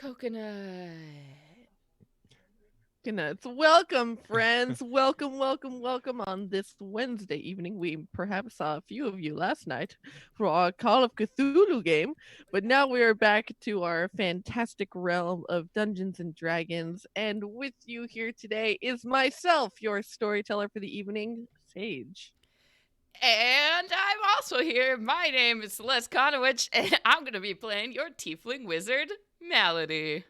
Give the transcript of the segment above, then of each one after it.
Coconut. Coconuts. Welcome, friends. welcome on this Wednesday evening. We perhaps saw a few of you last night for our Call of Cthulhu game, but now we are back to our fantastic realm of Dungeons and Dragons. And with you here today is myself, your storyteller for the evening, Sage. And I'm also here. My name is Celeste Conowich, and I'm going to be playing your tiefling wizard, Malady.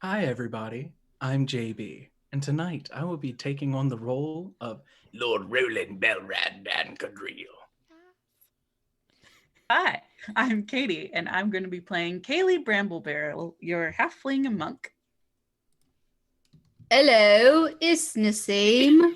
Hi, everybody. I'm JB, and tonight I will be taking on the role of Lord Roland Belrad Dan Cadriel. Hi, I'm Katie, and I'm going to be playing Kaylee Bramblebarrel, your halfling monk. Hello, it's Naseem.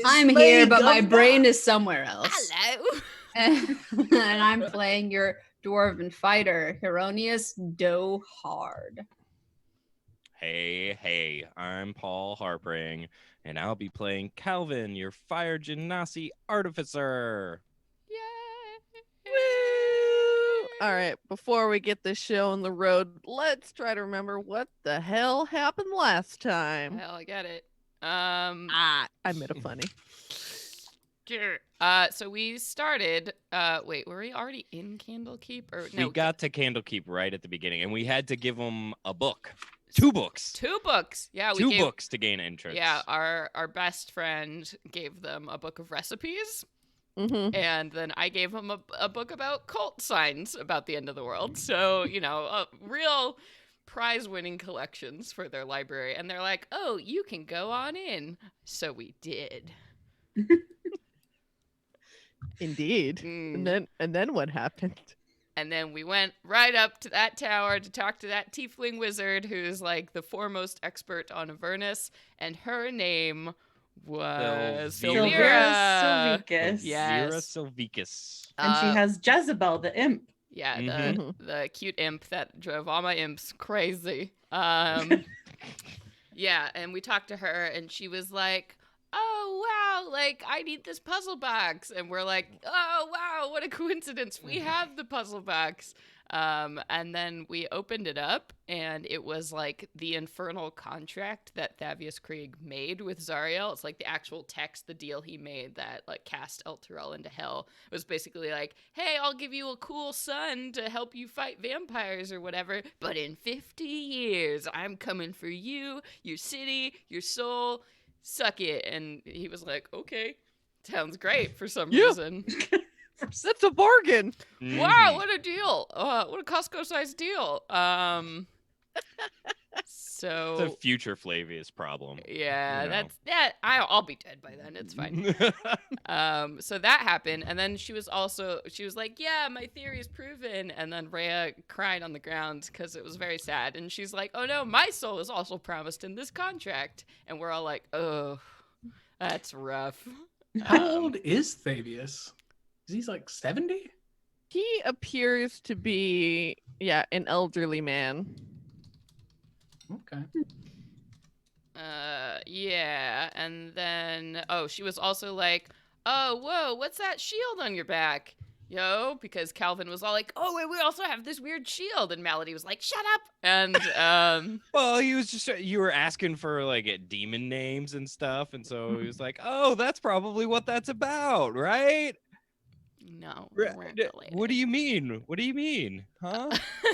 I'm here, but my brain is somewhere else. Hello. And I'm playing your dwarven fighter, Hieronius Dohard. Hey, I'm Paul Harpring, and I'll be playing Calvin, your fire genasi artificer. Yay. Woo! All right, before we get this show on the road, let's try to remember what the hell happened last time. Hell, I get it. I made a funny. So we started. Wait, were we already in Candlekeep? Or no? We got to Candlekeep right at the beginning, and we had to give them a book. Two books. Yeah, Two books to gain entrance. Yeah, our best friend gave them a book of recipes. Mm-hmm. And then I gave him a book about cult signs about the end of the world. So, real prize-winning collections for their library. And they're like, oh, you can go on in. So we did. Indeed. And then what happened? And then we went right up to that tower to talk to that tiefling wizard who's like the foremost expert on Avernus. And her name was Silvira Silvicus. Yes. Silvira Silvicus. And she has Jezebel, the imp. Yeah, the cute imp that drove all my imps crazy. Yeah, and we talked to her, and she was like, oh, wow, like, I need this puzzle box. And we're like, oh, wow, what a coincidence. We have the puzzle box. And then we opened it up, and it was, like, the infernal contract that Thavius Krieg made with Zariel. It's, like, the actual text, the deal he made that, like, cast Elturel into hell. It was basically like, hey, I'll give you a cool son to help you fight vampires or whatever, but in 50 years, I'm coming for you, your city, your soul. Suck it. And he was like, okay, sounds great for some reason. That's a bargain. Wow, what a deal. What a Costco-sized deal. So it's a future Flavius problem. Yeah, that's that. I'll be dead by then. It's fine. So that happened, and then she was like, yeah, my theory is proven. And then Rhea cried on the ground because it was very sad. And she's like, oh no, my soul is also promised in this contract. And we're all like, oh, that's rough. How old is Thavius? Is he like 70? He appears to be, an elderly man. Okay. Yeah, and then she was also like, oh, whoa, what's that shield on your back? Yo, because Calvin was all like, oh, wait, we also have this weird shield, and Malady was like, shut up. And well, he was just, you were asking for like demon names and stuff, and so he was like, oh, that's probably what that's about, right? No, we're what do you mean? Huh?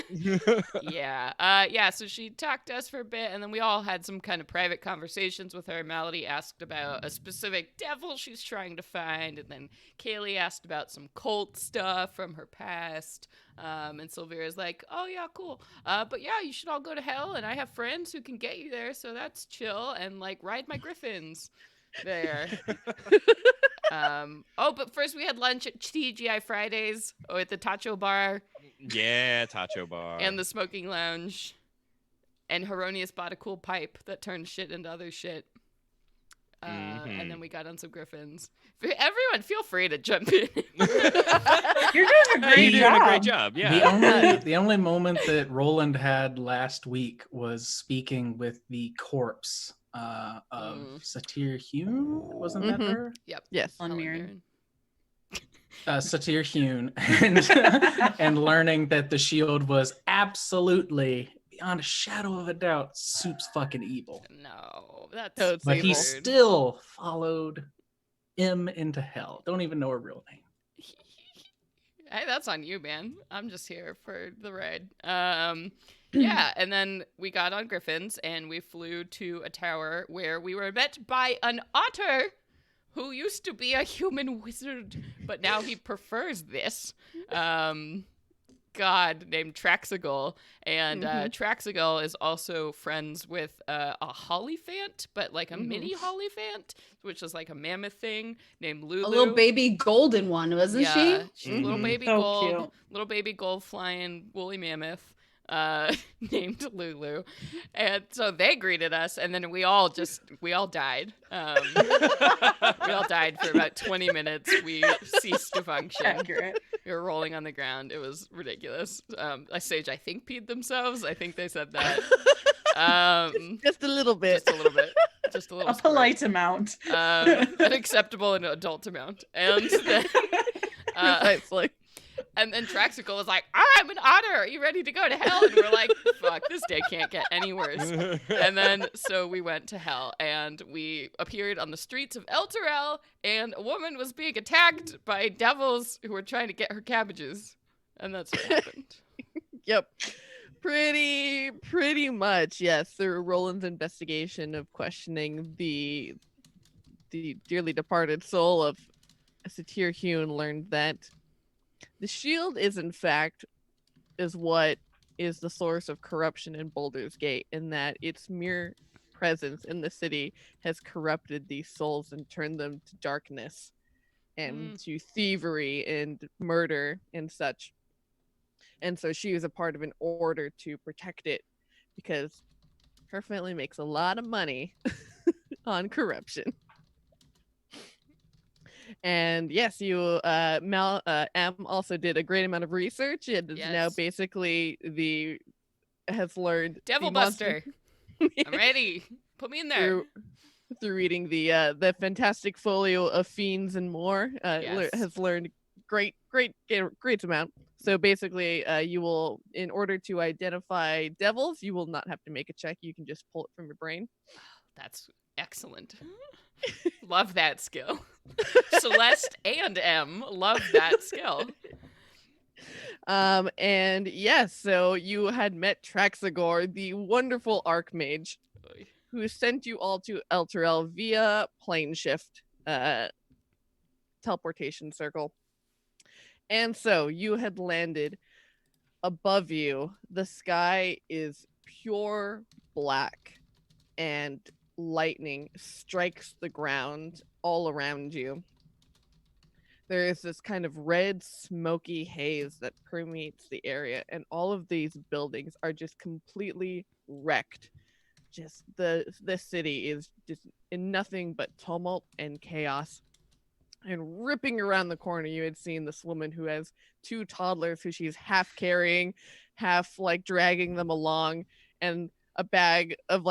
Yeah. So she talked to us for a bit, and then we all had some kind of private conversations with her. Malady asked about a specific devil she's trying to find, and then Kaylee asked about some cult stuff from her past. And Silvira's like, oh yeah, cool. But yeah, you should all go to hell, and I have friends who can get you there, so that's chill. And like, ride my griffins there. But first we had lunch at TGI Fridays at the Tacho Bar. Yeah, Tacho Bar. And the smoking lounge. And Hieronius bought a cool pipe that turned shit into other shit. And then we got on some griffins. Everyone, feel free to jump in. You're doing a great job. Yeah. The only moment that Roland had last week was speaking with the corpse of Satir Hume. Wasn't that her? Yep. Yes. Helen Mirren. Satyr Hune and learning that the shield was absolutely, beyond a shadow of a doubt, Soup's fucking evil. No, that's Toad's But he evil. still followed M into hell. Don't even know her real name. Hey, that's on you, man. I'm just here for the ride. Yeah, and then we got on Griffins and we flew to a tower where we were met by an otter who used to be a human wizard, but now he prefers this. God named Traxigol, and Traxigol is also friends with a Hollyphant, but like a mini Hollyphant, which is like a mammoth thing named Lulu. A little baby golden one, wasn't Yeah, she? she's a little baby So gold, cute. little baby gold flying woolly mammoth. Named Lulu, and so they greeted us, and then we all died. We all died for about 20 minutes. We ceased to function. Accurate. We were rolling on the ground. It was ridiculous. Sage, I think, peed themselves. I think they said that. Just a little bit. Just a little bit. Just a little. A polite amount. An acceptable and adult amount, and then. Precisely. And then Traxicle was like, I'm an otter. Are you ready to go to hell? And we're like, fuck, this day can't get any worse. And then so we went to hell and we appeared on the streets of Elturel, and a woman was being attacked by devils who were trying to get her cabbages. And that's what happened. Yep. Pretty much, yes. Through Roland's investigation of questioning the dearly departed soul of Satyr Hune, learned that the shield is what is the source of corruption in Baldur's Gate, in that its mere presence in the city has corrupted these souls and turned them to darkness and to thievery and murder and such. And so she was a part of an order to protect it because her family makes a lot of money on corruption. And yes, you M also did a great amount of research and is now basically has learned Devil Buster. I'm ready. Put me in there. Through reading the fantastic folio of fiends and more, has learned great amount. So basically, you will, in order to identify devils, you will not have to make a check. You can just pull it from your brain. That's excellent. Love that skill. Celeste and M love that skill. And yes, so you had met Traxigor, the wonderful Archmage, who sent you all to Elturel via plane shift, teleportation circle. And so you had landed. Above you, the sky is pure black, and lightning strikes the ground all around you. There is this kind of red, smoky haze that permeates the area, and all of these buildings are just completely wrecked. Just the city is just in nothing but tumult and chaos. And ripping around the corner, you had seen this woman who has two toddlers who she's half carrying, half like dragging them along, and a bag of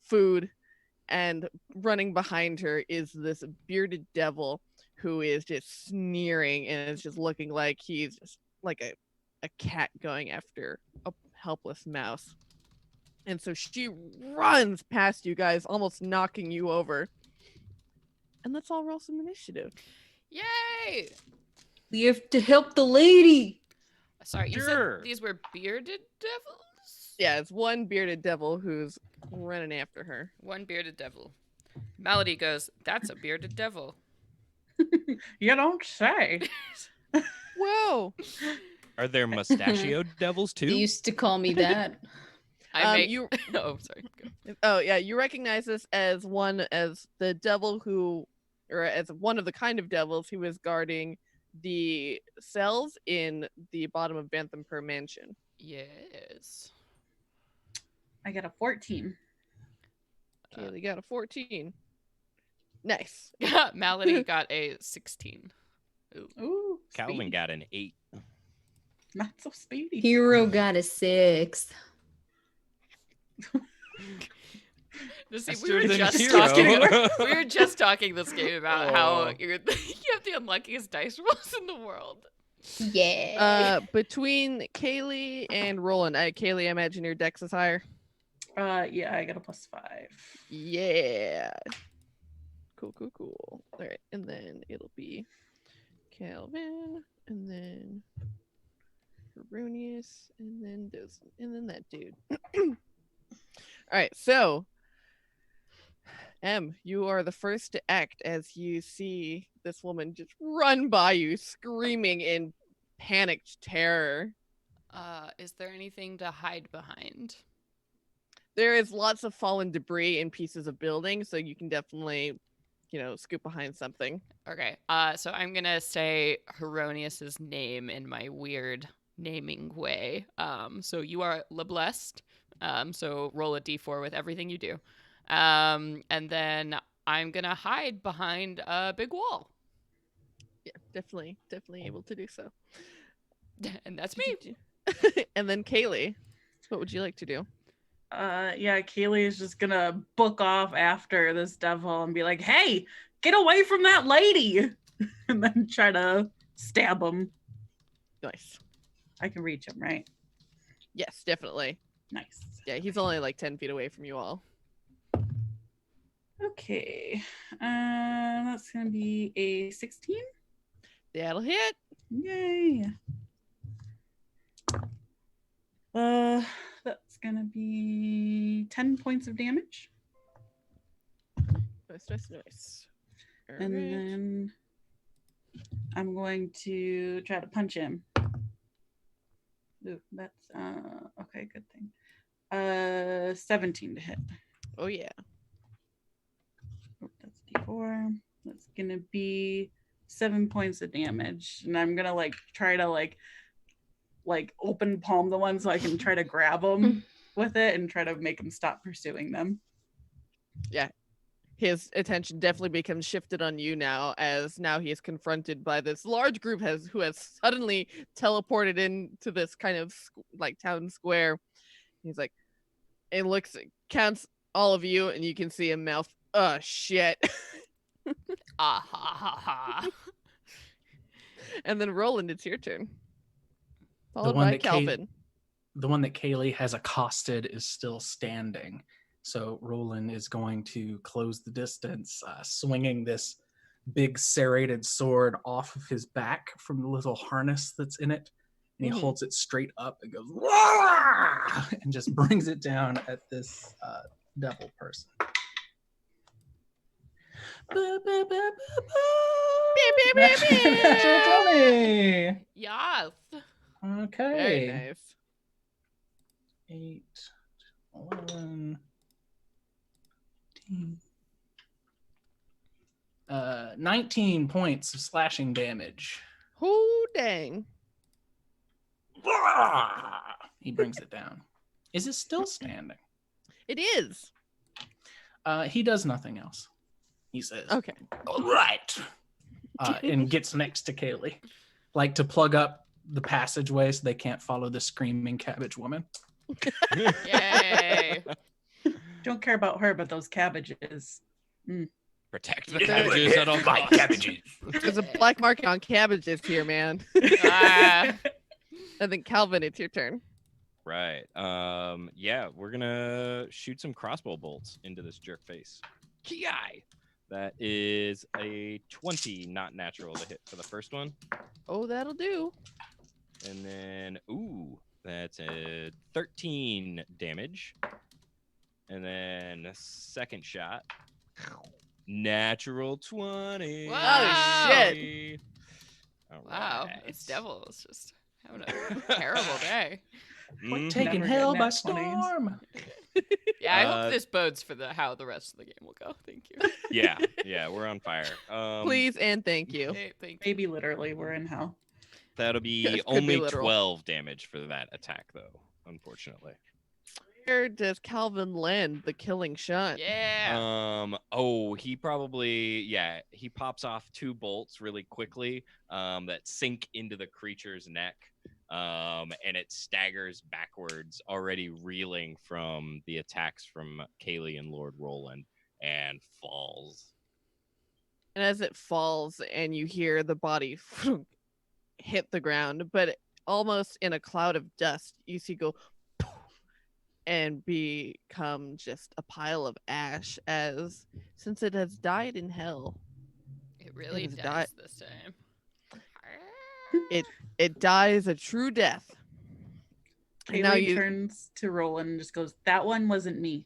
food. And running behind her is this bearded devil who is just sneering and is just looking like he's just like a cat going after a helpless mouse. And so she runs past you guys, almost knocking you over. And let's all roll some initiative. Yay! We have to help the lady. Sorry, you Sure. said these were bearded devils? Yeah, it's one bearded devil who's running after her. One bearded devil. Melody goes, that's a bearded devil. You don't say. Whoa! Are there mustachioed devils They too? used to call me that. You Oh, sorry. Go. Oh yeah, you recognize this as the devil who, or as one of the kind of devils who is guarding the cells in the bottom of Banthamper Mansion. Yes. I got a 14. Kaylee got a 14. Nice. Melody got a 16. Ooh. Ooh, Calvin speedy. got an 8. Not so speedy. Hero got a 6. See, Faster than Hero. we were just talking this game about how Oh. you have the unluckiest dice rolls in the world. Yeah. Between Kaylee and Roland, Kaylee, I imagine your dex is higher. Yeah, I got a +5. Yeah. Cool. All right, and then it'll be Calvin, and then Erroneous, and then those, and then that dude. All right, so Em, you are the first to act as you see this woman just run by you, screaming in panicked terror. Is there anything to hide behind? There is lots of fallen debris and pieces of buildings, so you can definitely, scoop behind something. Okay. So I'm gonna say Heronius's name in my weird naming way. So you are LeBlessed. So roll a d4 with everything you do. And then I'm gonna hide behind a big wall. Yeah, definitely able to do so. And that's me. And then Kaylee, what would you like to do? Yeah, Kaylee is just gonna book off after this devil and be like, "Hey, get away from that lady!" and then try to stab him. Nice. I can reach him, right? Yes, definitely. Nice. Yeah, he's only like 10 feet away from you all. Okay. That's gonna be a 16. That'll hit. Yay. That's gonna be 10 points of damage. Nice. And then I'm going to try to punch him. Ooh, that's okay, good thing. 17 to hit. Oh yeah. Oh, that's D4. That's gonna be 7 points of damage. And I'm gonna try to open palm the one so I can try to grab them with it and try to make them stop pursuing them. Yeah. His attention definitely becomes shifted on you now, as now he is confronted by this large group who has suddenly teleported into this kind of town square. He's like, and counts all of you, and you can see him mouth, "Oh shit." Ah ha ha ha. And then Roland, it's your turn. The Followed one by that Calvin. the one that Kaylee has accosted is still standing. So Roland is going to close the distance, swinging this big serrated sword off of his back from the little harness that's in it. And he holds it straight up and goes, "Wah!" and just brings it down at this devil person. Natural 20. Yes. Okay. Very nice. 8, 11, 19 points of slashing damage. Oh dang. He brings it down. Is it still standing? It is. He does nothing else. He says, Okay. "All right," and gets next to Kaylee, like to plug up the passageway so they can't follow the screaming cabbage woman. Yay. Don't care about her, but those cabbages. Protect the cabbages at all costs. There's a black market on cabbages here, man. Ah. And then Calvin, it's your turn. Right. Yeah, we're gonna shoot some crossbow bolts into this jerk face. Ki! That is a 20, not natural to hit for the first one. Oh, that'll do. And then, that's a 13 damage. And then the second shot, natural 20. Wow. shit. All Wow. right. This devil is just having a terrible day. Mhm. Taking Never hell get by nat 20s. storm. Yeah, I hope Uh, this bodes for how the rest of the game will go. Thank you. Yeah, we're on fire. Please and thank you. Hey, thank you. Maybe literally, we're in hell. That'll be Could be only literal. 12 damage for that attack, though, unfortunately. Where does Calvin land the killing shot? Yeah. He probably, he pops off 2 bolts really quickly that sink into the creature's neck. and it staggers backwards, already reeling from the attacks from Kaylee and Lord Roland, and falls. And as it falls and you hear the body hit the ground, but almost in a cloud of dust, you see go and become just a pile of ash, as since it has died in hell, It really has dies this time. it dies a true death. And now Kaylee turns to Roland and just goes, "That one wasn't me."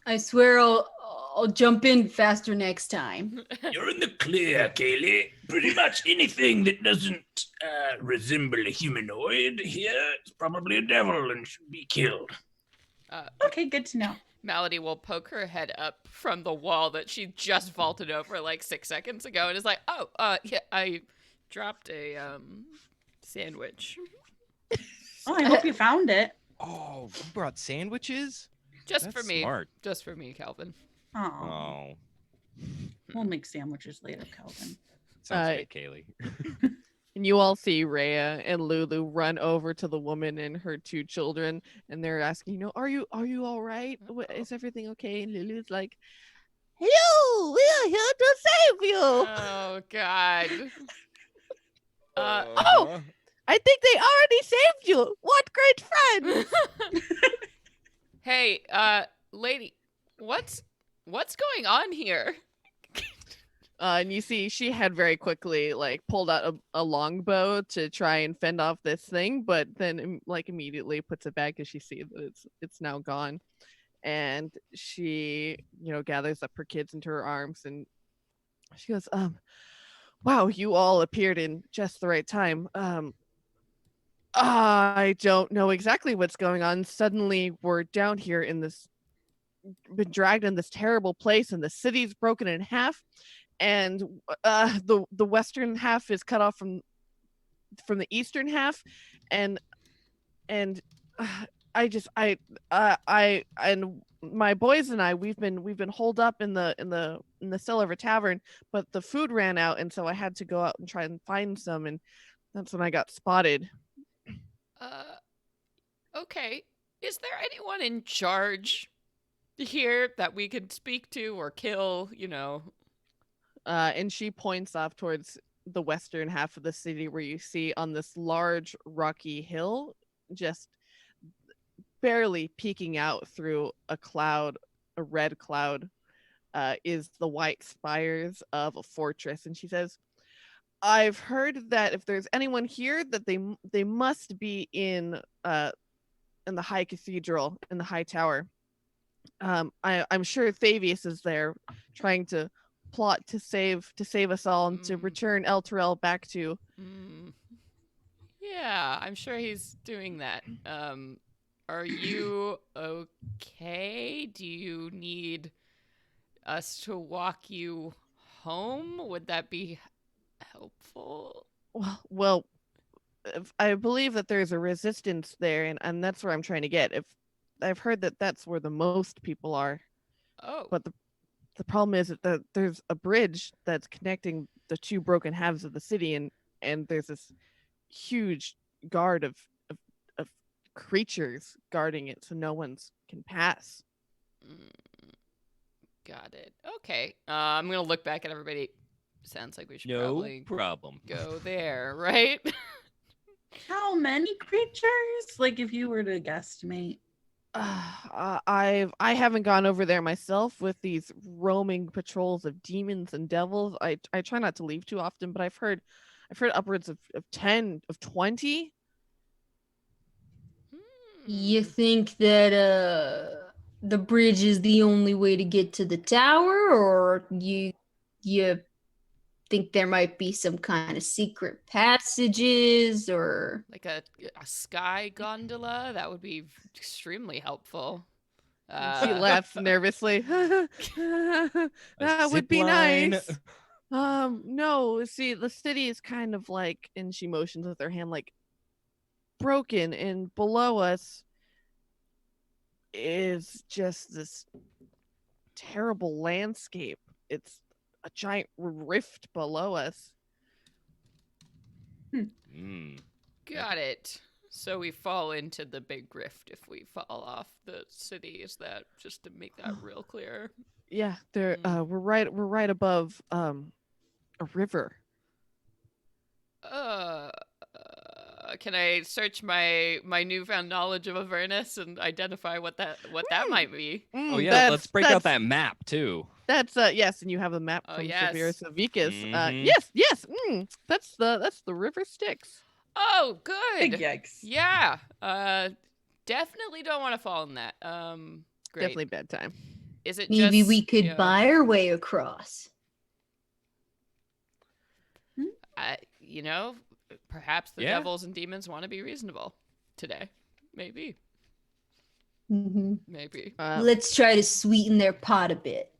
I swear I'll jump in faster next time. You're in the clear, Kaylee. Pretty much anything that doesn't resemble a humanoid here is probably a devil and should be killed. Okay, good to know. Malady will poke her head up from the wall that she just vaulted over like 6 seconds ago and is like, yeah, I dropped a sandwich. Oh, I hope you found it. Oh, you brought sandwiches? Just That's for me. smart. Just for me, Calvin. Oh, we'll make sandwiches later, Calvin. Sounds good, Kaylee. And you all see Rhea and Lulu run over to the woman and her 2 children, and they're asking, are you all right? Is everything okay? And Lulu's like, hello, we are here to save you. Oh, God. Oh, I think they already saved you. What great friends. Hey, lady, what's going on here? And you see she had very quickly pulled out a longbow to try and fend off this thing, but then immediately puts it back as she sees that it's now gone. And she, gathers up her kids into her arms and she goes, wow, you all appeared in just the right time. I don't know exactly what's going on. Suddenly we're down here been dragged in this terrible place, and the city's broken in half, and the western half is cut off from the eastern half, and I and my boys and I, we've been holed up in the cellar of a tavern, but the food ran out, and so I had to go out and try and find some, and that's when I got spotted. Okay. Is there anyone in charge here that we could speak to or kill, And she points off towards the western half of the city, where you see on this large rocky hill, just barely peeking out through a red cloud, is the white spires of a fortress. And she says, I've heard that if there's anyone here, that they must be in the high cathedral, in the high tower. I'm sure Thavius is there, trying to plot to save us all and to return El Terrell back to. Yeah, I'm sure he's doing that. Are you okay? Do you need us to walk you home? Would that be helpful? Well, I believe that there's a resistance there, and that's where I'm trying to get. If I've heard that that's where the most people are. Oh. But the problem is that there's a bridge that's connecting the 2 broken halves of the city, and there's this huge guard of creatures guarding it, so no one can pass. Got it. Okay. I'm gonna look back at everybody. Sounds like we should probably problem go there, right? How many creatures? If you were to guesstimate. I haven't gone over there myself with these roaming patrols of demons and devils. I try not to leave too often, but I've heard upwards of 10, of 20. You think that the bridge is the only way to get to the tower, or you think there might be some kind of secret passages, or like a sky gondola? That would be extremely helpful. She laughs nervously. That would be nice. No, see, the city is kind of and she motions with her hand, broken, and below us is just this terrible landscape. It's a giant rift below us. Got it. So we fall into the big rift if we fall off the city. Is that just to make that real clear? Yeah, there. We're right above a river. Can I search my newfound knowledge of Avernus and identify what that might be? Oh yeah, let's break out that map too. That's yes, and you have a map Oh, from yes. Severus Avicus. Mhm. Yes. That's the river Styx. Oh, good. Big yikes. Yeah. Definitely don't want to fall in that. Great. Definitely bedtime. Is it Maybe just, we could buy our way across. Perhaps the Yeah. devils and demons want to be reasonable today. Maybe. Maybe. Let's try to sweeten their pot a bit.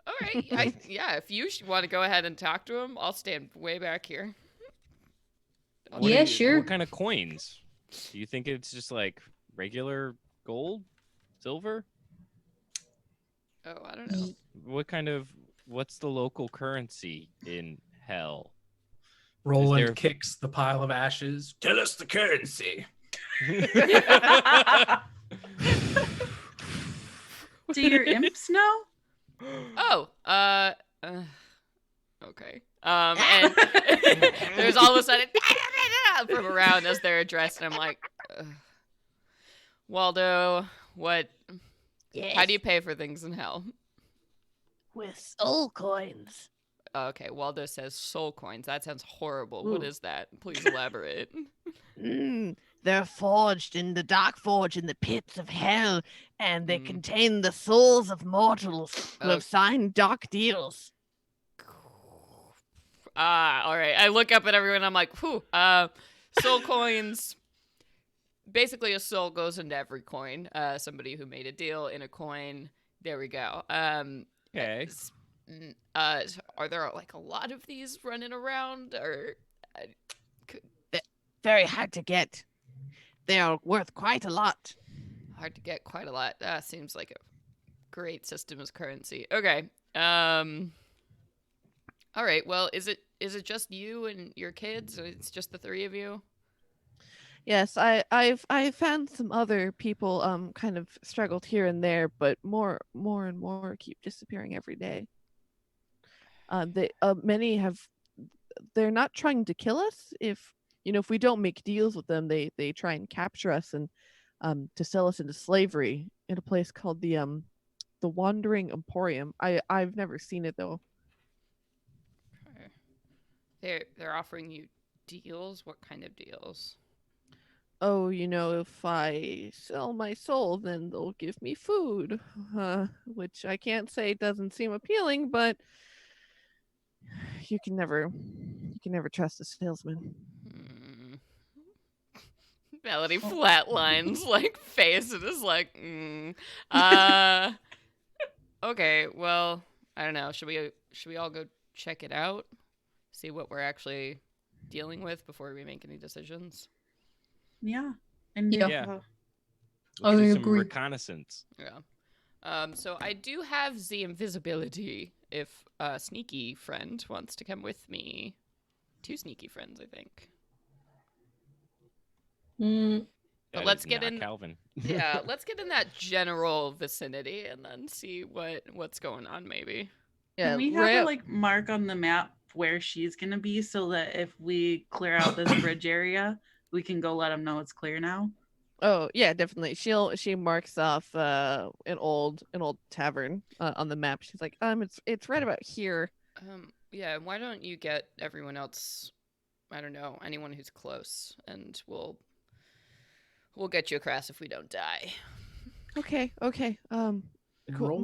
All right. If you want to go ahead and talk to him, I'll stand way back here. Sure. What kind of coins? Do you think it's just like regular gold, silver? Oh, I don't know. What's the local currency in hell? Roland kicks the pile of ashes. Tell us the currency. Do your imps know? Oh, okay. And there's all of a sudden from around as they're addressed, and I'm like, Waldo, what? Yes. How do you pay for things in hell? With soul coins. Okay, Waldo says soul coins. That sounds horrible. Ooh. What is that? Please elaborate. They're forged in the dark forge in the pits of hell, and they contain the souls of mortals who have signed dark deals. All right. I look up at everyone. I'm like, whew. Soul coins. Basically, a soul goes into every coin. Somebody who made a deal in a coin. There we go. Okay. Are there like a lot of these running around, or? Very hard to get. They are worth quite a lot. Hard to get, quite a lot. Seems like a great system as currency. Okay. All right. Well, is it just you and your kids? Or it's just the three of you? Yes, I've found some other people kind of struggled here and there, but more and more keep disappearing every day. Many have. They're not trying to kill us. If we don't make deals with them, they try and capture us and to sell us into slavery in a place called the Wandering Emporium. I've never seen it though. Okay. They're offering you deals. What kind of deals? Oh, if I sell my soul, then they'll give me food, which I can't say doesn't seem appealing, but you can never trust a salesman. Melody flatlines like face and is like, Okay, well, I don't know. Should we all go check it out? See what we're actually dealing with before we make any decisions? Yeah. And Yeah. I Do some agree. reconnaissance. Yeah. So I do have the invisibility if a sneaky friend wants to come with me. 2 sneaky friends, I think. But That let's is get not in. Calvin. Yeah, let's get in that general vicinity and then see what's going on. Maybe. Yeah, Can we have her like mark on the map where she's gonna be so that if we clear out this bridge area, we can go let them know it's clear now? Oh yeah, definitely. She marks off an old tavern on the map. She's like, it's right about here. Yeah. Why don't you get everyone else? I don't know, anyone who's close, and we'll get you across if we don't die. Okay. And Cool.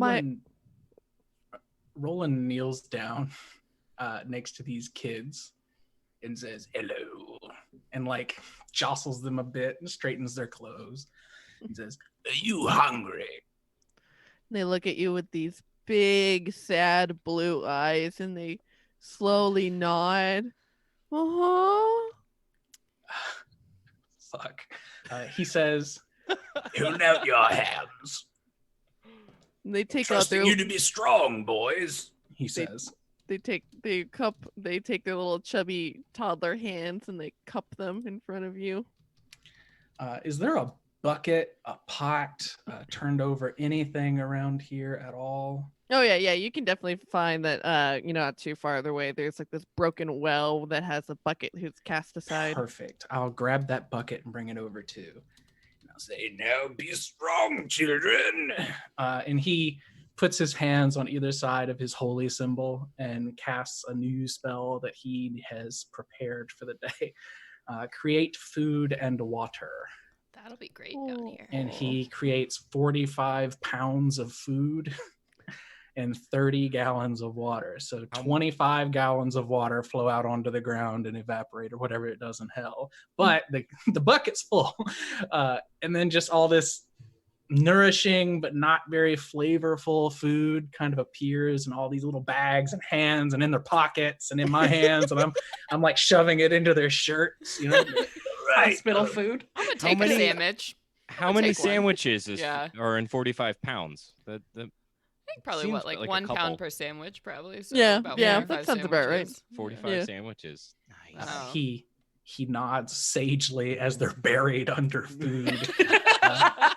Roland kneels down next to these kids and says hello, and like jostles them a bit and straightens their clothes and says, Are you hungry? They look at you with these big, sad blue eyes, and they slowly nod. Fuck. He says, Hold out your hands. And they take out Trusting their you to be strong, boys. he says, They take their little chubby toddler hands and they cup them in front of you. Is there a bucket, a pot, turned over anything around here at all? Oh yeah, you can definitely find that not too far away. There's like this broken well that has a bucket who's cast aside. Perfect. I'll grab that bucket and bring it over too. And I'll say, Now be strong, children. and he puts his hands on either side of his holy symbol and casts a new spell that he has prepared for the day. Create food and water. That'll be great down here. And he creates 45 pounds of food and 30 gallons of water. So 25 gallons of water flow out onto the ground and evaporate or whatever it does in hell. But the bucket's full. And then just all this nourishing but not very flavorful food kind of appears in all these little bags and hands and in their pockets and in my hands. And I'm like shoving it into their shirts, you know. Hospital food. I'm gonna take a sandwich. How many take one. sandwiches Yeah. are in 45 pounds? I think probably Seems what, like like a 1 couple. pound per sandwich, probably. So Yeah, about yeah, 45 that sounds about right. sandwiches. 45 Yeah. sandwiches. Nice. Oh. He nods sagely as they're buried under food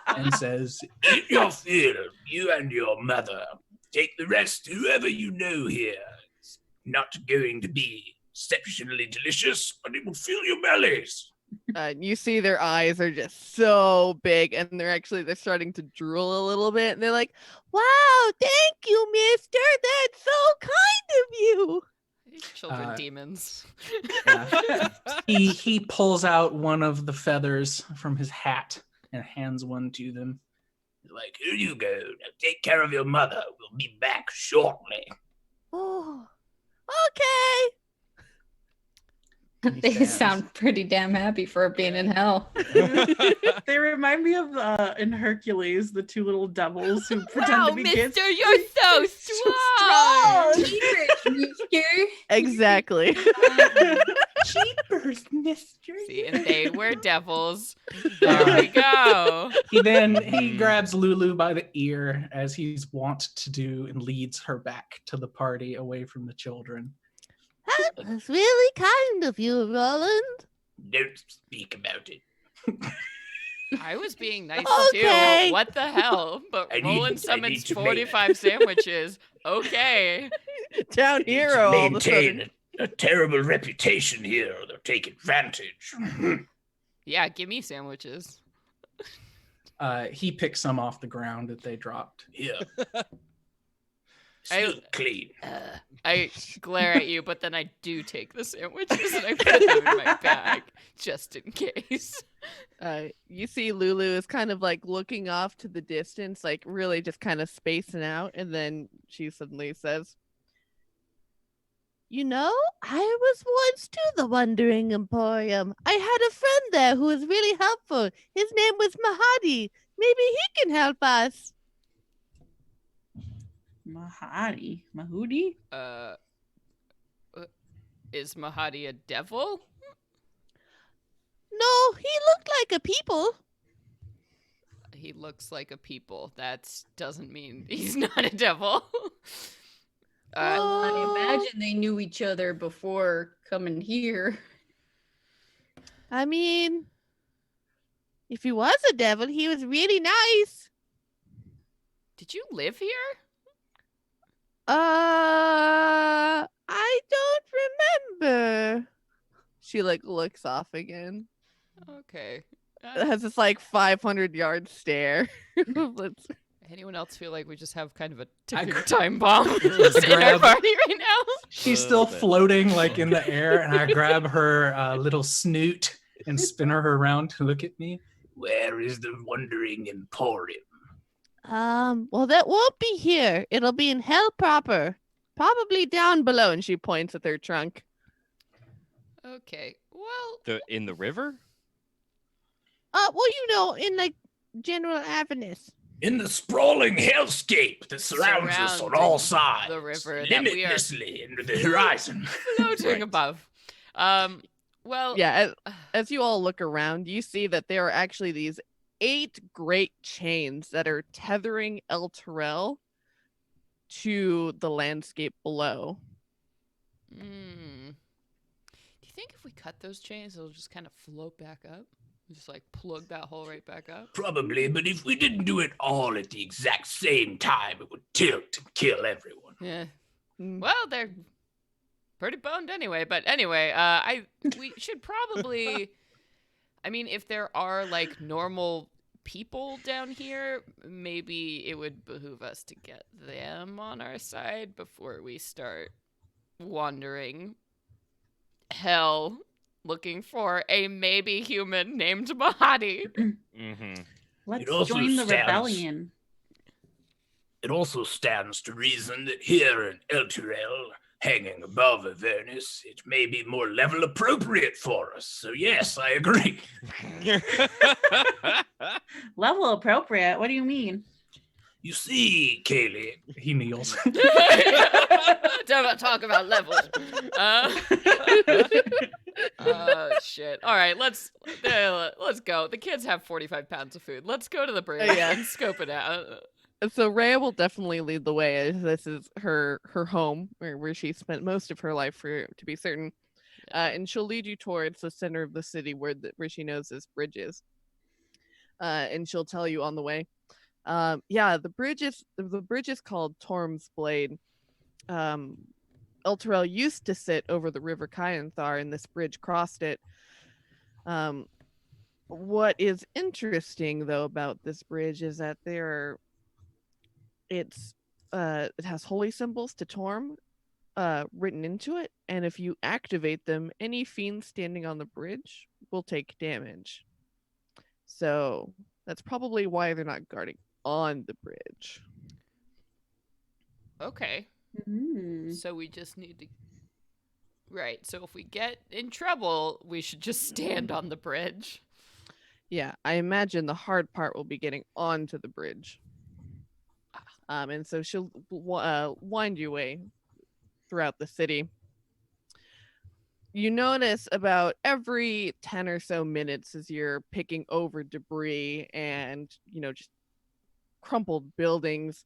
and says, Eat your fill, you and your mother. Take the rest, whoever you know here. It's not going to be exceptionally delicious, but it will fill your bellies. You see their eyes are just so big and they're starting to drool a little bit and they're like, wow, thank you, mister. That's so kind of you. These children demons. he pulls out one of the feathers from his hat and hands one to them. Like, here you go. Now take care of your mother. We'll be back shortly. Oh, okay. And he They stands. sound pretty damn happy for being in hell. They remind me of in Hercules, the two little devils who pretend Wow, to be kids. mister, you're so strong. Exactly. Cheapers, mister. See, and they were devils. There we go. He grabs Lulu by the ear as he's wont to do and leads her back to the party away from the children. That was really kind of you, Roland. Don't speak about it. I was being nice Okay. too. What the hell? But I need- Roland I need summons to make- 45 sandwiches. Okay. Down hero all of a sudden. Maintain a terrible reputation here. They'll take advantage. Yeah, give me sandwiches. He picks some off the ground that they dropped. Here. Still clean. I glare at you, but then I do take the sandwiches and I put them in my bag just in case. You see Lulu is kind of like looking off to the distance, like really just kind of spacing out, and then she suddenly says, "You know, I was once to the Wandering Emporium. I had a friend there who was really helpful. His name was Mahadi. Maybe he can help us." Mahudi? Is Mahadi a devil? No, he looked like a people. He looks like a people. That doesn't mean he's not a devil. I imagine they knew each other before coming here. I mean, if he was a devil, he was really nice. Did you live here? I don't remember. She like looks off again. Okay. It has this like 500-yard stare. Let's- Anyone else feel like we just have kind of a I ticking gr- time bomb just in our grab- party right now? She's A still little bit. floating like in the air, and I grab her little snoot and spin her around to look at me. Where is the Wandering Emporium? well, that won't be here. It'll be in hell proper. Probably down below. And she points at their trunk. Okay. Well, In the river? In like General Avernus. In the sprawling hellscape that surrounds us on all sides. the river that we are limitlessly into the horizon. floating Right. above. Well, Yeah, as you all look around, you see that there are actually these 8 great chains that are tethering El Terrell to the landscape below. Do you think if we cut those chains, it'll just kind of float back up? Just like plug that hole right back up? Probably, but if we didn't do it all at the exact same time, it would tilt and kill everyone. Yeah. Mm. Well, they're pretty boned anyway. But anyway, we should probably. I mean, if there are like normal people down here, maybe it would behoove us to get them on our side before we start wandering hell looking for a maybe human named Mahadi. Mm-hmm. Let's It also join the stands- rebellion. It also stands to reason that here in Elturel, hanging above Avernus, it may be more level appropriate for us. So yes, I agree. Level appropriate? What do you mean? You see, Kaylee, He kneels. Don't talk about levels. Shit. All right, let's go. The kids have 45 pounds of food. Let's go to the bridge Yeah. and scope it out. So Rhea will definitely lead the way, as this is her home, where she spent most of her life, to be certain. And she'll lead you towards the center of the city where she knows this bridge is. And she'll tell you on the way. The bridge is called Torm's Blade. Elturel used to sit over the river Kyanthar, and this bridge crossed it. What is interesting though about this bridge is that it has holy symbols to Torm written into it, and if you activate them, any fiend standing on the bridge will take damage. So that's probably why they're not guarding on the bridge. Okay. Mm. So we just need to. Right. So if we get in trouble, we should just stand on the bridge. Yeah, I imagine the hard part will be getting onto the bridge. And so she'll wind you way throughout the city. You notice about every 10 or so minutes as you're picking over debris and, just crumpled buildings,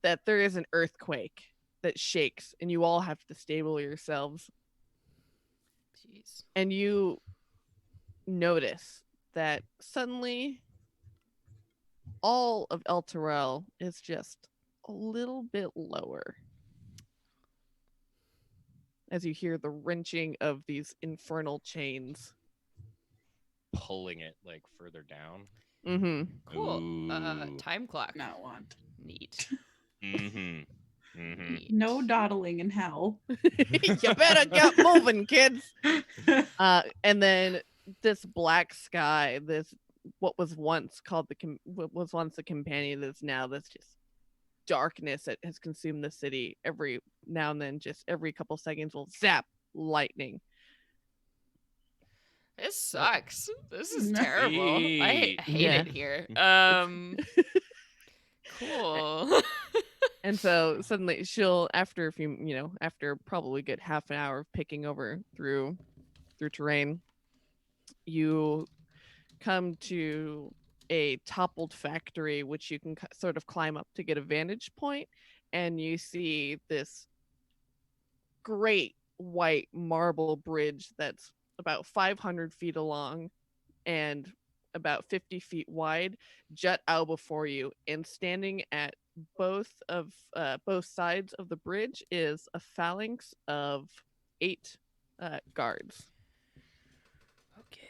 that there is an earthquake that shakes, and you all have to stable yourselves. Jeez. And you notice that suddenly all of Elturel is just a little bit lower as you hear the wrenching of these infernal chains. Pulling it like further down. Mm-hmm. Cool. Ooh. Time clock. Not want. Neat. Mm-hmm. Mm-hmm. Neat. No dawdling in hell. You better get moving, kids. And then this black sky, what was once called what was once a companion, is now this just darkness that has consumed the city. Every now and then, just every couple seconds, will zap lightning. This sucks. This is No. terrible. I hate Yeah. it here. Cool. And so suddenly she'll, after probably a good half an hour of picking over through terrain, you come to a toppled factory, which you can sort of climb up to get a vantage point, and you see this great white marble bridge that's about 500 feet long and about 50 feet wide jut out before you, and standing at both sides of the bridge is a phalanx of 8 guards. Okay.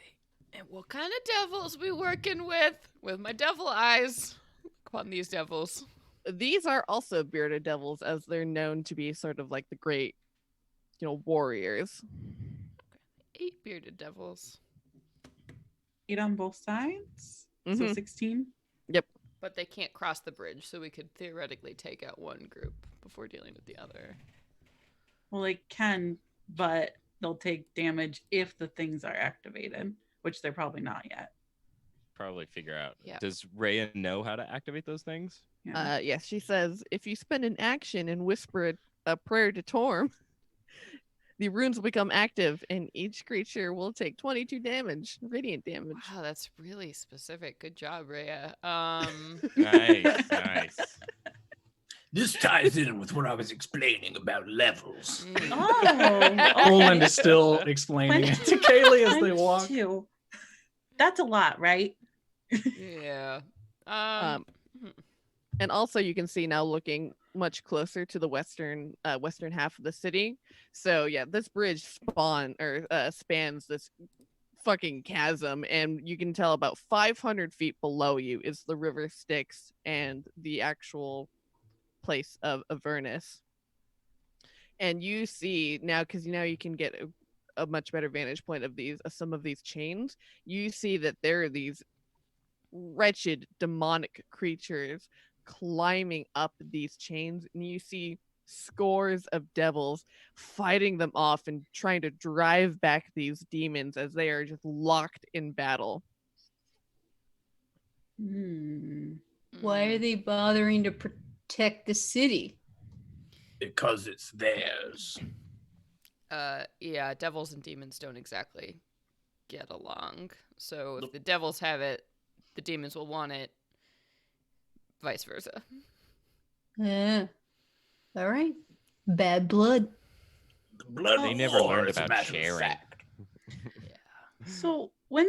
And what kind of devils we working with? With my devil eyes. Come on, these devils. These are also bearded devils, as they're known to be sort of like the great, warriors. 8 bearded devils. 8 on both sides. So Mhm. 16. But they can't cross the bridge, so we could theoretically take out one group before dealing with the other. Well, they can, but they'll take damage if the things are activated, which they're probably not yet. Probably figure out. Yeah. Does Rhea know how to activate those things? Yeah. Yes, she says, if you spend an action and whisper a prayer to Torm, the runes will become active, and each creature will take 22 damage, radiant damage. Wow, that's really specific. Good job, Rhea. Nice, nice. This ties in with what I was explaining about levels. Oh, Roland okay. is still explaining it to Kaylee as they Times walk. 2. That's a lot, right? Yeah. And also you can see now looking much closer to the western half of the city. So yeah, this bridge spans this fucking chasm, and you can tell about 500 feet below you is the river Styx and the actual place of Avernus. And you see now, because now you can get a much better vantage point of some of these chains. You see that there are these wretched demonic creatures climbing up these chains, and you see scores of devils fighting them off and trying to drive back these demons as they are just locked in battle. Why are they bothering to protect the city? Because it's theirs. Yeah, devils and demons don't exactly get along. So if the devils have it, the demons will want it. Vice versa. Yeah. All right. Bad blood. The blood They of never war, learned as a about matter of sharing. fact. So when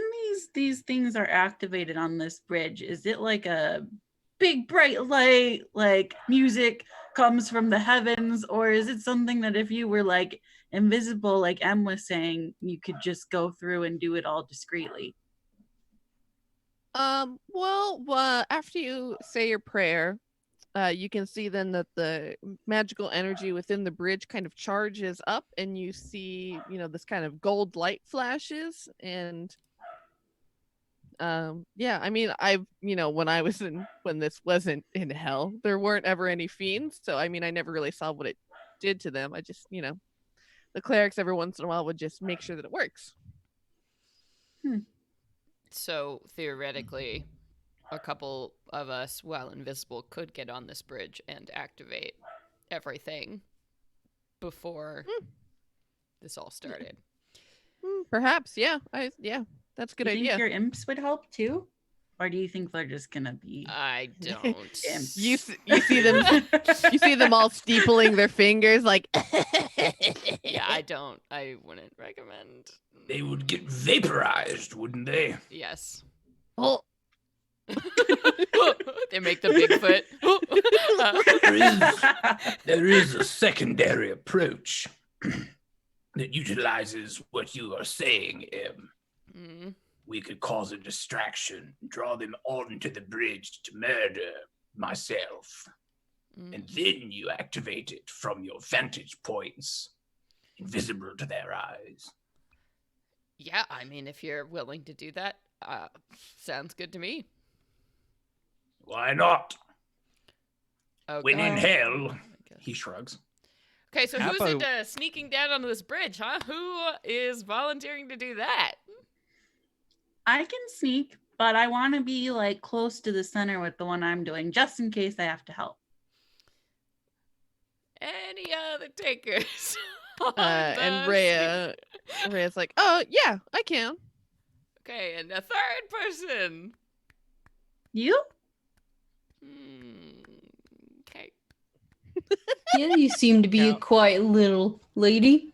these things are activated on this bridge, is it like a big bright light, like music comes from the heavens, or is it something that if you were like invisible, like Em was saying, you could just go through and do it all discreetly? Well, after you say your prayer, you can see then that the magical energy within the bridge kind of charges up, and you see, this kind of gold light flashes. And yeah, I mean, when this wasn't in hell, there weren't ever any fiends, so I mean, I never really saw what it did to them. I just, the clerics every once in a while would just make sure that it works. So theoretically, a couple of us, while invisible, could get on this bridge and activate everything before this all started. Perhaps, yeah. That's a good Do you idea. think your imps would help too? Or do you think they're just gonna be I don't. imps? You see them all steepling their fingers like Yeah, I wouldn't recommend. They would get vaporized, wouldn't they? Yes. Oh. They make the Bigfoot. There is a secondary approach that utilizes what you are saying, Em. We could cause a distraction, draw them onto the bridge to murder myself. And then you activate it from your vantage points, invisible to their eyes. Yeah, I mean, if you're willing to do that, sounds good to me. Why not? Okay. When in hell, He shrugs. Okay, so How who's about- into sneaking down onto this bridge, huh? Who is volunteering to do that? I can sneak, but I want to be like close to the center with the one I'm doing, just in case I have to help. Any other takers? and Rhea's like, oh yeah, I can. Okay, and a third person. You? Okay. Yeah, you seem to be a No. quiet little lady.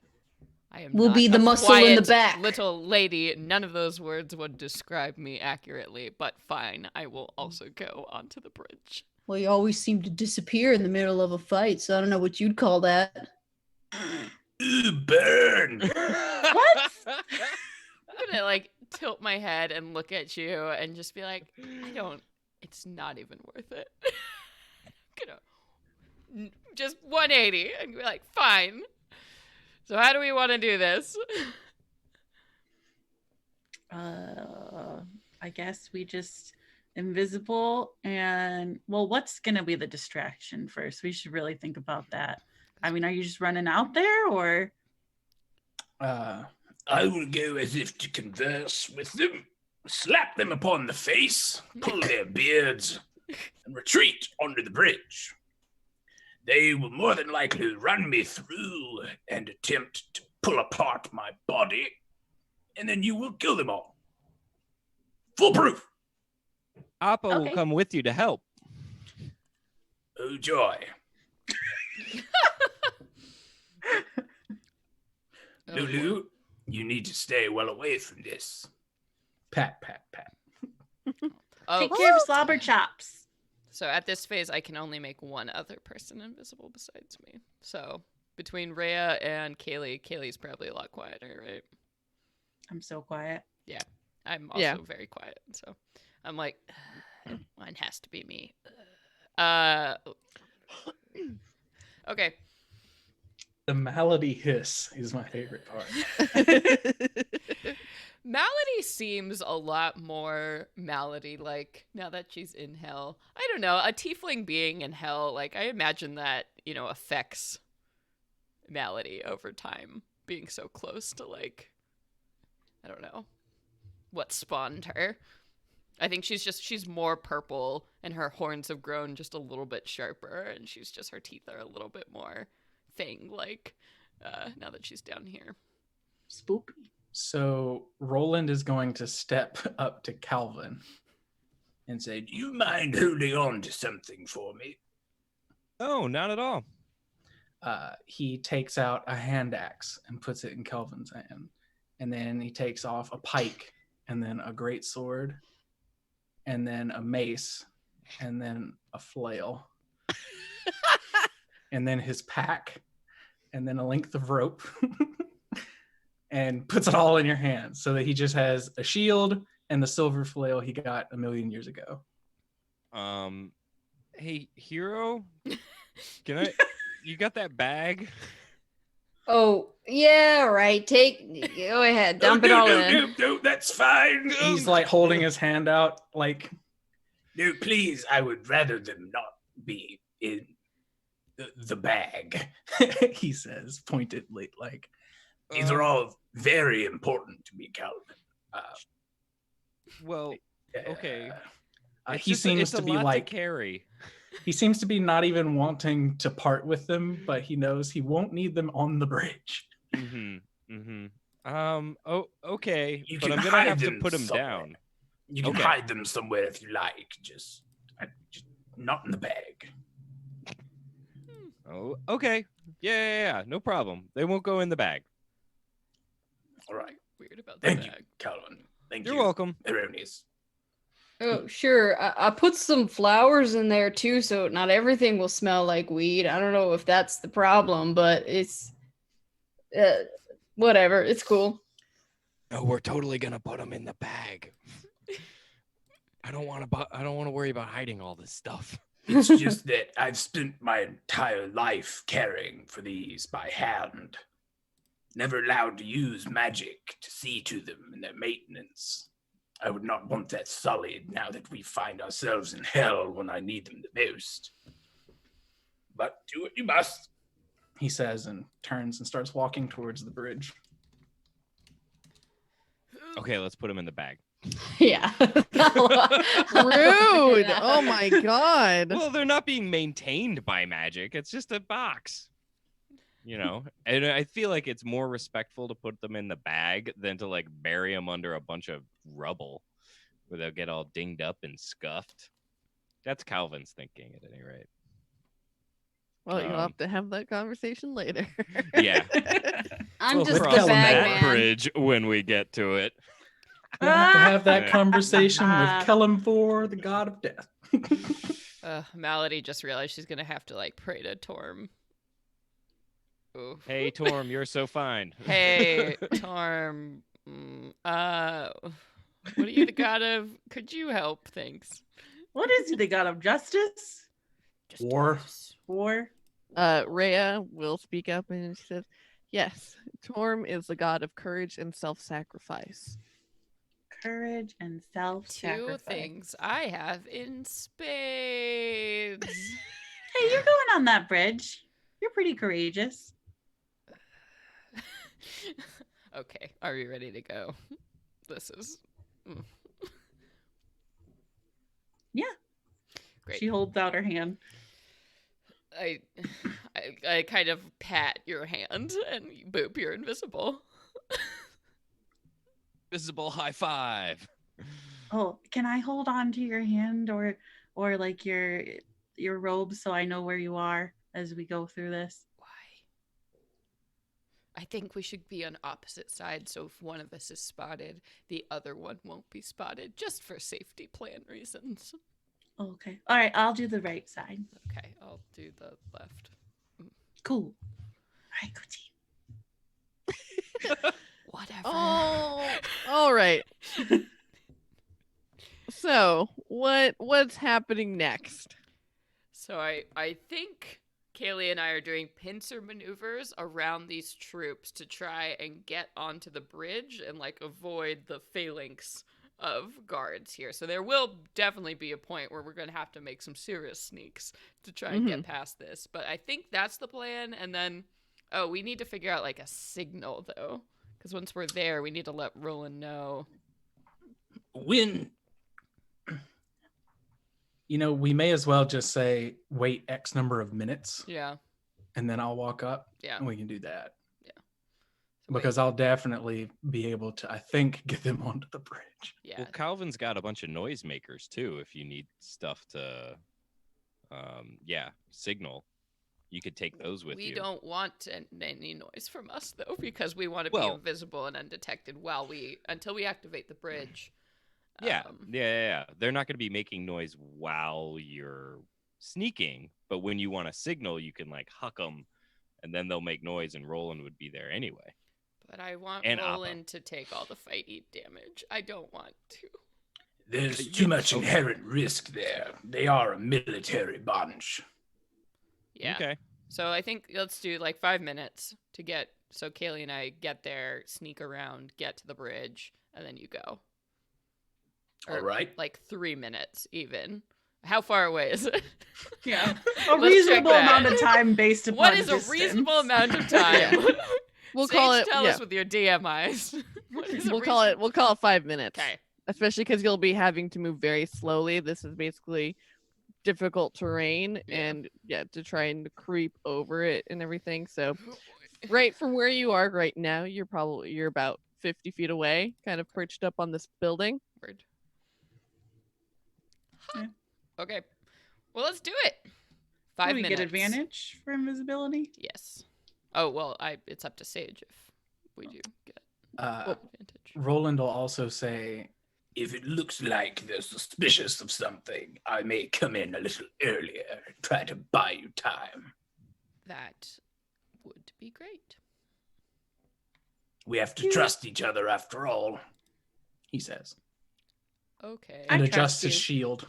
I am We'll not be the a muscle in the quiet back. little lady. None of those words would describe me accurately, but fine. I will also go onto the bridge. Well, you always seem to disappear in the middle of a fight, so I don't know what you'd call that. Ooh, burn! What? I'm gonna like tilt my head and look at you and just be like, it's not even worth it. I'm gonna just 180 and be like, fine. So how do we want to do this? I guess we just invisible and what's gonna be the distraction first? We should really think about that. I mean, are you just running out there or? I will go as if to converse with them, slap them upon the face, pull their beards, and retreat onto the bridge. They will more than likely run me through and attempt to pull apart my body, and then you will kill them all. Foolproof! Appa will Okay. come with you to help. Oh, joy. Oh, Lulu, you need to stay well away from this. Pat, pat, pat. Oh, Take care of slobber chops. so at this phase, I can only make one other person invisible besides me. So between Rhea and Kaylee, Kaylee's probably a lot quieter, right? I'm so quiet. I'm also Yeah. very quiet, so I'm like, one has to be me. Okay. The malady hiss is my favorite part. Malady seems a lot more Malady-like now that she's in hell. I don't know, a tiefling being in hell, like, I imagine that, affects Malady over time, being so close to, like, I don't know, what spawned her. I think she's more purple, and her horns have grown just a little bit sharper, and her teeth are a little bit more fang-like, now that she's down here. Spooky. So Roland is going to step up to Calvin and say, Do you mind holding on to something for me? Oh, not at all. he takes out a hand axe and puts it in Calvin's hand. And then he takes off a pike and then a great sword and then a mace and then a flail and then his pack and then a length of rope and puts it all in your hands so that he just has a shield and the silver flail he got 1,000,000 years ago. Hey, hero, you got that bag? Oh, yeah, right. Go ahead. Dump it all in. No, that's fine. He's like holding his hand out like, No, please, I would rather them not be in the bag. he says pointedly, like, These are all very important to me, Calvin. Well, okay. He seems to be like carry. He seems to be not even wanting to part with them, but he knows he won't need them on the bridge. Oh, okay. You But can I'm gonna hide have to them put them somewhere. down. You can Okay. hide them somewhere if you like. Just not in the bag. Oh, okay. Yeah. No problem. They won't go in the bag. All right. Weird about the Thank you, bag. Calvin. Thank You're you. welcome. Erroneous. Oh, sure. I put some flowers in there too, so not everything will smell like weed. I don't know if that's the problem, but it's whatever. It's cool. No, we're totally gonna put them in the bag. I don't want to worry about hiding all this stuff. It's just that I've spent my entire life caring for these by hand. Never allowed to use magic to see to them in their maintenance. I would not want that sullied now that we find ourselves in hell when I need them the most. But do what you must. He says and turns and starts walking towards the bridge. Okay, let's put them in the bag. Yeah. Rude. Oh my god. Well, they're not being maintained by magic. It's just a box. And I feel like it's more respectful to put them in the bag than to like bury them under a bunch of rubble where they'll get all dinged up and scuffed. That's Calvin's thinking at any rate. Well, you'll have to have that conversation later. Yeah. I'm We'll just the cross bag that man. bridge when we get to it. We'll have to have that Yeah. conversation with Kellamvor, the god of death. Malady just realized she's gonna have to like pray to Torm. Oof. Hey, Torm, you're so fine. Hey, Torm. What are you the god of? Could you help? Thanks. What is he, the god of justice? War. War? Rhea will speak up and she says, yes, Torm is the god of courage and self-sacrifice. Courage and self-sacrifice. 2 things I have in spades. Hey, you're going on that bridge. You're pretty courageous. Okay, are we ready to go? This is Yeah. great. She holds out her hand. I kind of pat your hand and boop, you're invisible. Visible high five. Oh, can I hold on to your hand or like your robe so I know where you are? as we go through this? Why? I think we should be on opposite sides, so if one of us is spotted, the other one won't be spotted, just for safety plan reasons. Okay. All right, I'll do the right side. Okay, I'll do the left. Cool. All right, go team. Whatever. Oh, all right. So, what's happening next? So I think Kaylee and I are doing pincer maneuvers around these troops to try and get onto the bridge and like avoid the phalanx of guards here. So there will definitely be a point where we're going to have to make some serious sneaks to try and get past this. But I think that's the plan. And then, we need to figure out like a signal though. Because once we're there, we need to let Roland know. When, we may as well just say, wait X number of minutes. Yeah. And then I'll walk up. Yeah. And we can do that. Yeah. So Because I'll definitely be able to, I think, get them onto the bridge. Yeah. Well, Calvin's got a bunch of noisemakers too. If you need stuff to, signal, you could take those with you. We don't want any noise from us though, because we want to be invisible and undetected until we activate the bridge. Yeah. They're not going to be making noise while you're sneaking, but when you want to signal, you can like huck them, and then they'll make noise, and Roland would be there anyway. But I want And Roland to take all the fight damage. I don't want to. There's too much inherent risk there. They are a military bunch. Yeah. Okay. So I think let's do like 5 minutes to get, so Kaylee and I get there, sneak around, get to the bridge, and then you go. Or All right. like 3 minutes even. How far away is it? Yeah. Let's A check reasonable that. amount of time based upon What is a distance. reasonable amount of time? We'll Sage, call it. tell Yeah. us with your DM eyes. What is a We'll call it 5 minutes. Okay. Especially because you'll be having to move very slowly. This is basically difficult terrain, and to try and creep over it and everything. So, right from where you are right now, you're about 50 feet away, kind of perched up on this building. Word. Yeah. Okay. Well, let's do it. 5 Do we minutes. get advantage for invisibility? Yes. Oh, well, it's up to Sage if we do get advantage. Roland will also say, If it looks like they're suspicious of something, I may come in a little earlier and try to buy you time. That would be great. We have to trust each other after all. he says, Okay. I and trust adjusts his you. shield.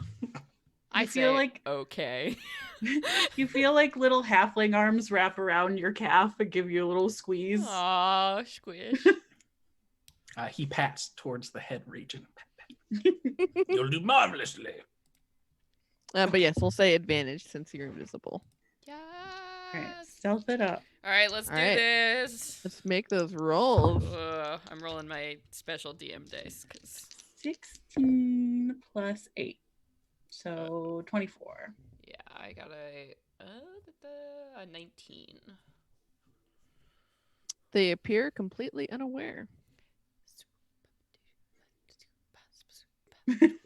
I feel say, like- okay. You feel like little halfling arms wrap around your calf and give you a little squeeze. Aw, squish. He pats towards the head region. You'll do marvelously. But yes, we'll say advantage since you're invisible. Yes. All right, stealth it up. All right, let's do All right. this. Let's make those rolls. I'm rolling my special DM dice. 16 plus 8. So 24. Yeah, I got a 19. They appear completely unaware. You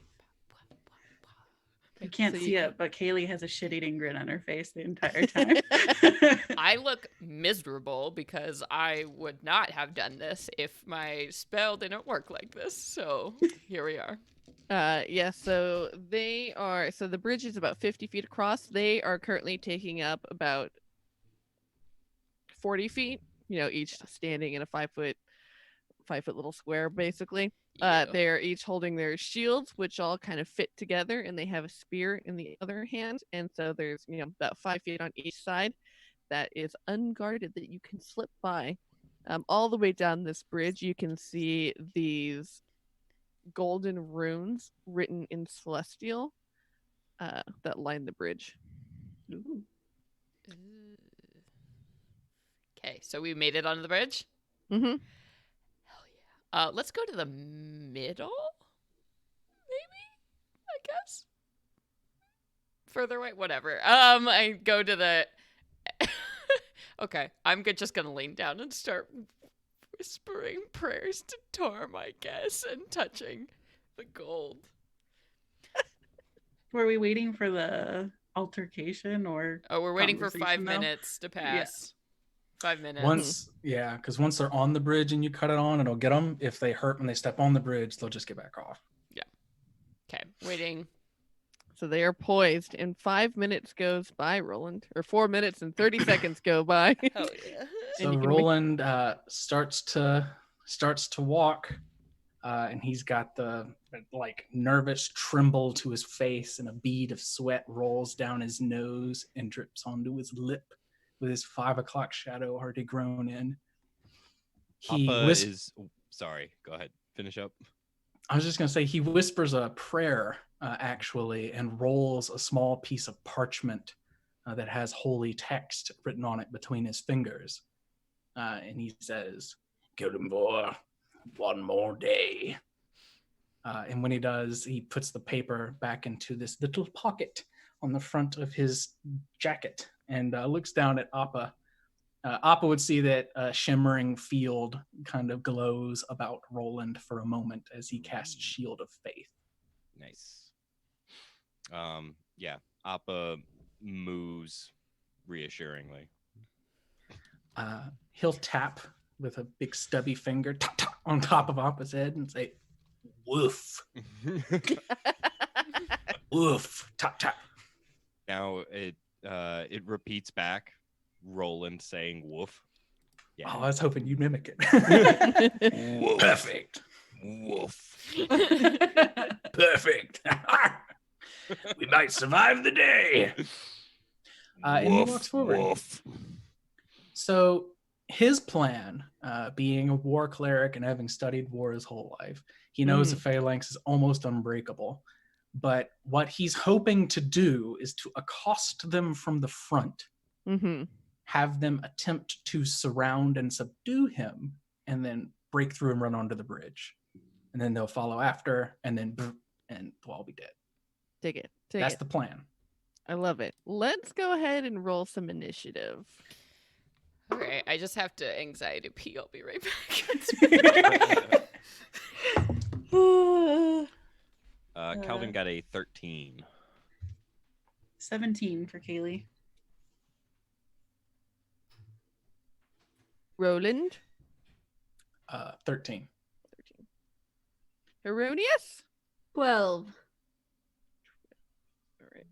can't So see it, but Kaylee has a shit-eating grin on her face the entire time. I look miserable because I would not have done this if my spell didn't work like this. So here we are. So the bridge is about 50 feet across. They are currently taking up about 40 feet, each standing in a 5 foot little square, basically. Yeah. They're each holding their shields, which all kind of fit together, and they have a spear in the other hand. And so there's, about 5 feet on each side that is unguarded that you can slip by. All the way down this bridge, you can see these golden runes written in Celestial that line the bridge. Ooh. Okay, so we made it onto the bridge. Mm-hmm. Let's go to the middle, maybe, I guess. Further away, whatever. I go to the... Okay, I'm just gonna lean down and start whispering prayers to Torm, I guess, and touching the gold. Were we waiting for the altercation or? Oh, we're waiting for 5 conversation, though? minutes to pass. 5 minutes. Because once they're on the bridge and you cut it on, it'll get them. If they hurt when they step on the bridge, they'll just get back off. Okay, waiting. So they are poised, and 5 minutes goes by, Roland, or 4 minutes and 30 seconds go by. Hell yeah. So you can Roland starts to walk, and he's got the nervous tremble to his face, and a bead of sweat rolls down his nose and drips onto his lip, with his 5 o'clock shadow already grown in. Sorry, go ahead. Finish up. I was just going to say he whispers a prayer, actually, and rolls a small piece of parchment that has holy text written on it between his fingers. And he says, Kill him for one more day. and when he does, he puts the paper back into this little pocket on the front of his jacket and looks down at Appa. Appa would see that a shimmering field kind of glows about Roland for a moment as he casts Shield of Faith. Nice. Yeah, Appa moves reassuringly. He'll tap with a big stubby finger on top of Appa's head and say, "Woof, woof, tap tap." Now it repeats back. Roland saying "woof." Yeah. Oh, I was hoping you'd mimic it. Woof. Perfect. Woof. Perfect. We might survive the day. And he walks forward. Woof. So his plan, being a war cleric and having studied war his whole life, he knows the phalanx is almost unbreakable. But what he's hoping to do is to accost them from the front, have them attempt to surround and subdue him, and then break through and run onto the bridge. And then they'll follow after, and then and we'll all be dead. Dig it. That's the plan. I love it. Let's go ahead and roll some initiative. Okay, I just have to anxiety pee. I'll be right back. Calvin got a 13. 17 for Kaylee. Roland. 13. Erroneous. 12. All right.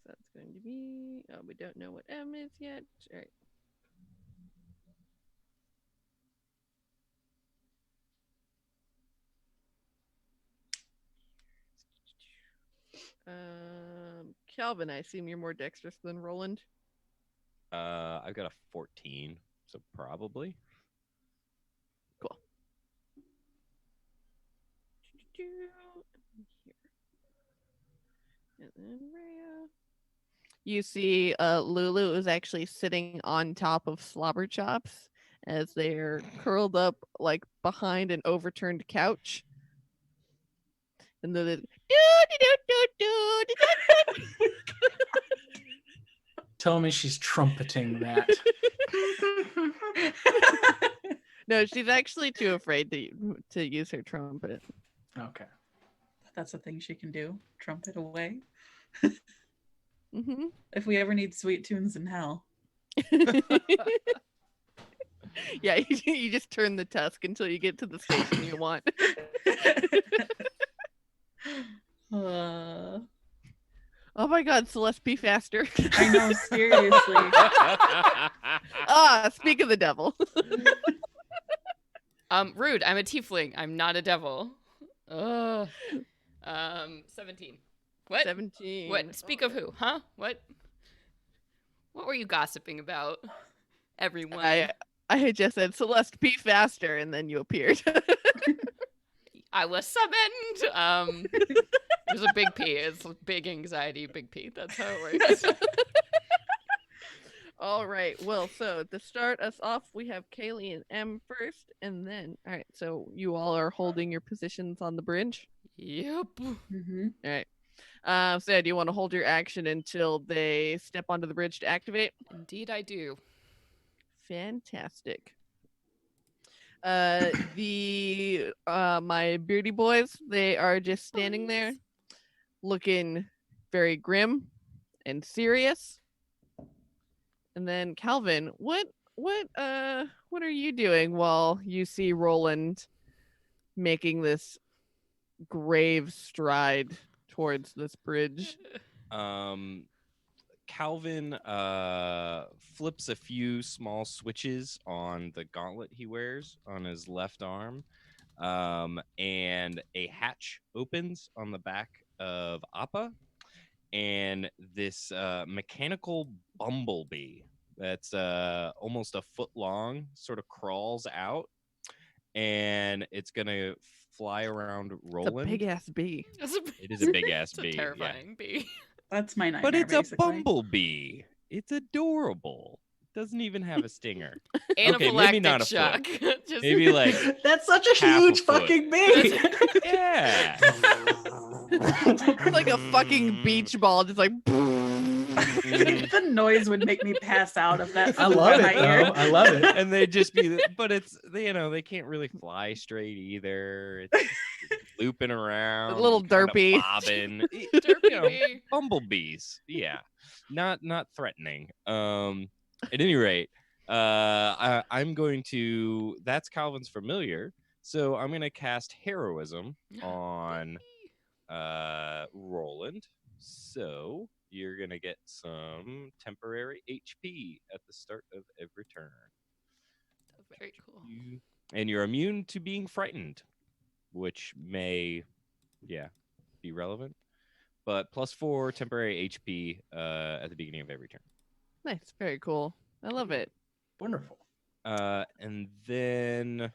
So that's going to be. Oh, we don't know what M is yet. All right. Calvin, I assume you're more dexterous than Roland. I've got a 14, so probably. Cool. And then Rhea. You see Lulu is actually sitting on top of Slobber Chops as they're curled up like behind an overturned couch. And then Tell me she's trumpeting that. No, she's actually too afraid to use her trumpet. Okay. That's a thing she can do. Trumpet away. Mm-hmm. If we ever need sweet tunes in hell. Yeah, you just turn the tusk until you get to the station you want. Oh my god, Celeste, be faster. I know, seriously. Speak of the devil. Rude. I'm a tiefling. I'm not a devil. 17. What? 17. What? Speak of who? Huh? What? What were you gossiping about? Everyone. I had just said, Celeste, be faster, and then you appeared. I was summoned. There's a big P. It's big anxiety, big P. That's how it works. All right. Well, so to start us off, we have Kaylee and M first, and then, all right, so you all are holding your positions on the bridge? Yep. Mm-hmm. All right. So do you want to hold your action until they step onto the bridge to activate? Indeed, I do. Fantastic. The my beardy boys, they are just standing there looking very grim and serious. And then Calvin, what are you doing while you see Roland making this grave stride towards this bridge? Calvin flips a few small switches on the gauntlet he wears on his left arm, and a hatch opens on the back of Appa, and this mechanical bumblebee that's almost a foot long sort of crawls out, and it's gonna fly around Roland. It's a big ass bee. It is a big ass It's a bee. terrifying bee. That's my nightmare. But it's basically. a bumblebee. It's adorable. It doesn't even have a stinger. Anaphylactic maybe not a shock. foot. Just Maybe like That's such a half a huge foot. fucking bee. yeah. It's like a fucking beach ball, just like. The noise would make me pass out of that. I love my it ear. though. I love it. And they'd just be, but it's, they can't really fly straight either. It's looping around, A little kinda derpy. bobbing. derpy bee. Bumblebees, yeah, not threatening. At any rate, I'm going to. That's Calvin's familiar, so I'm going to cast heroism on Roland. So you're going to get some temporary HP at the start of every turn. Very cool. And you're immune to being frightened, which may, be relevant. But +4 temporary HP at the beginning of every turn. Nice, very cool. I love it. Wonderful. And then,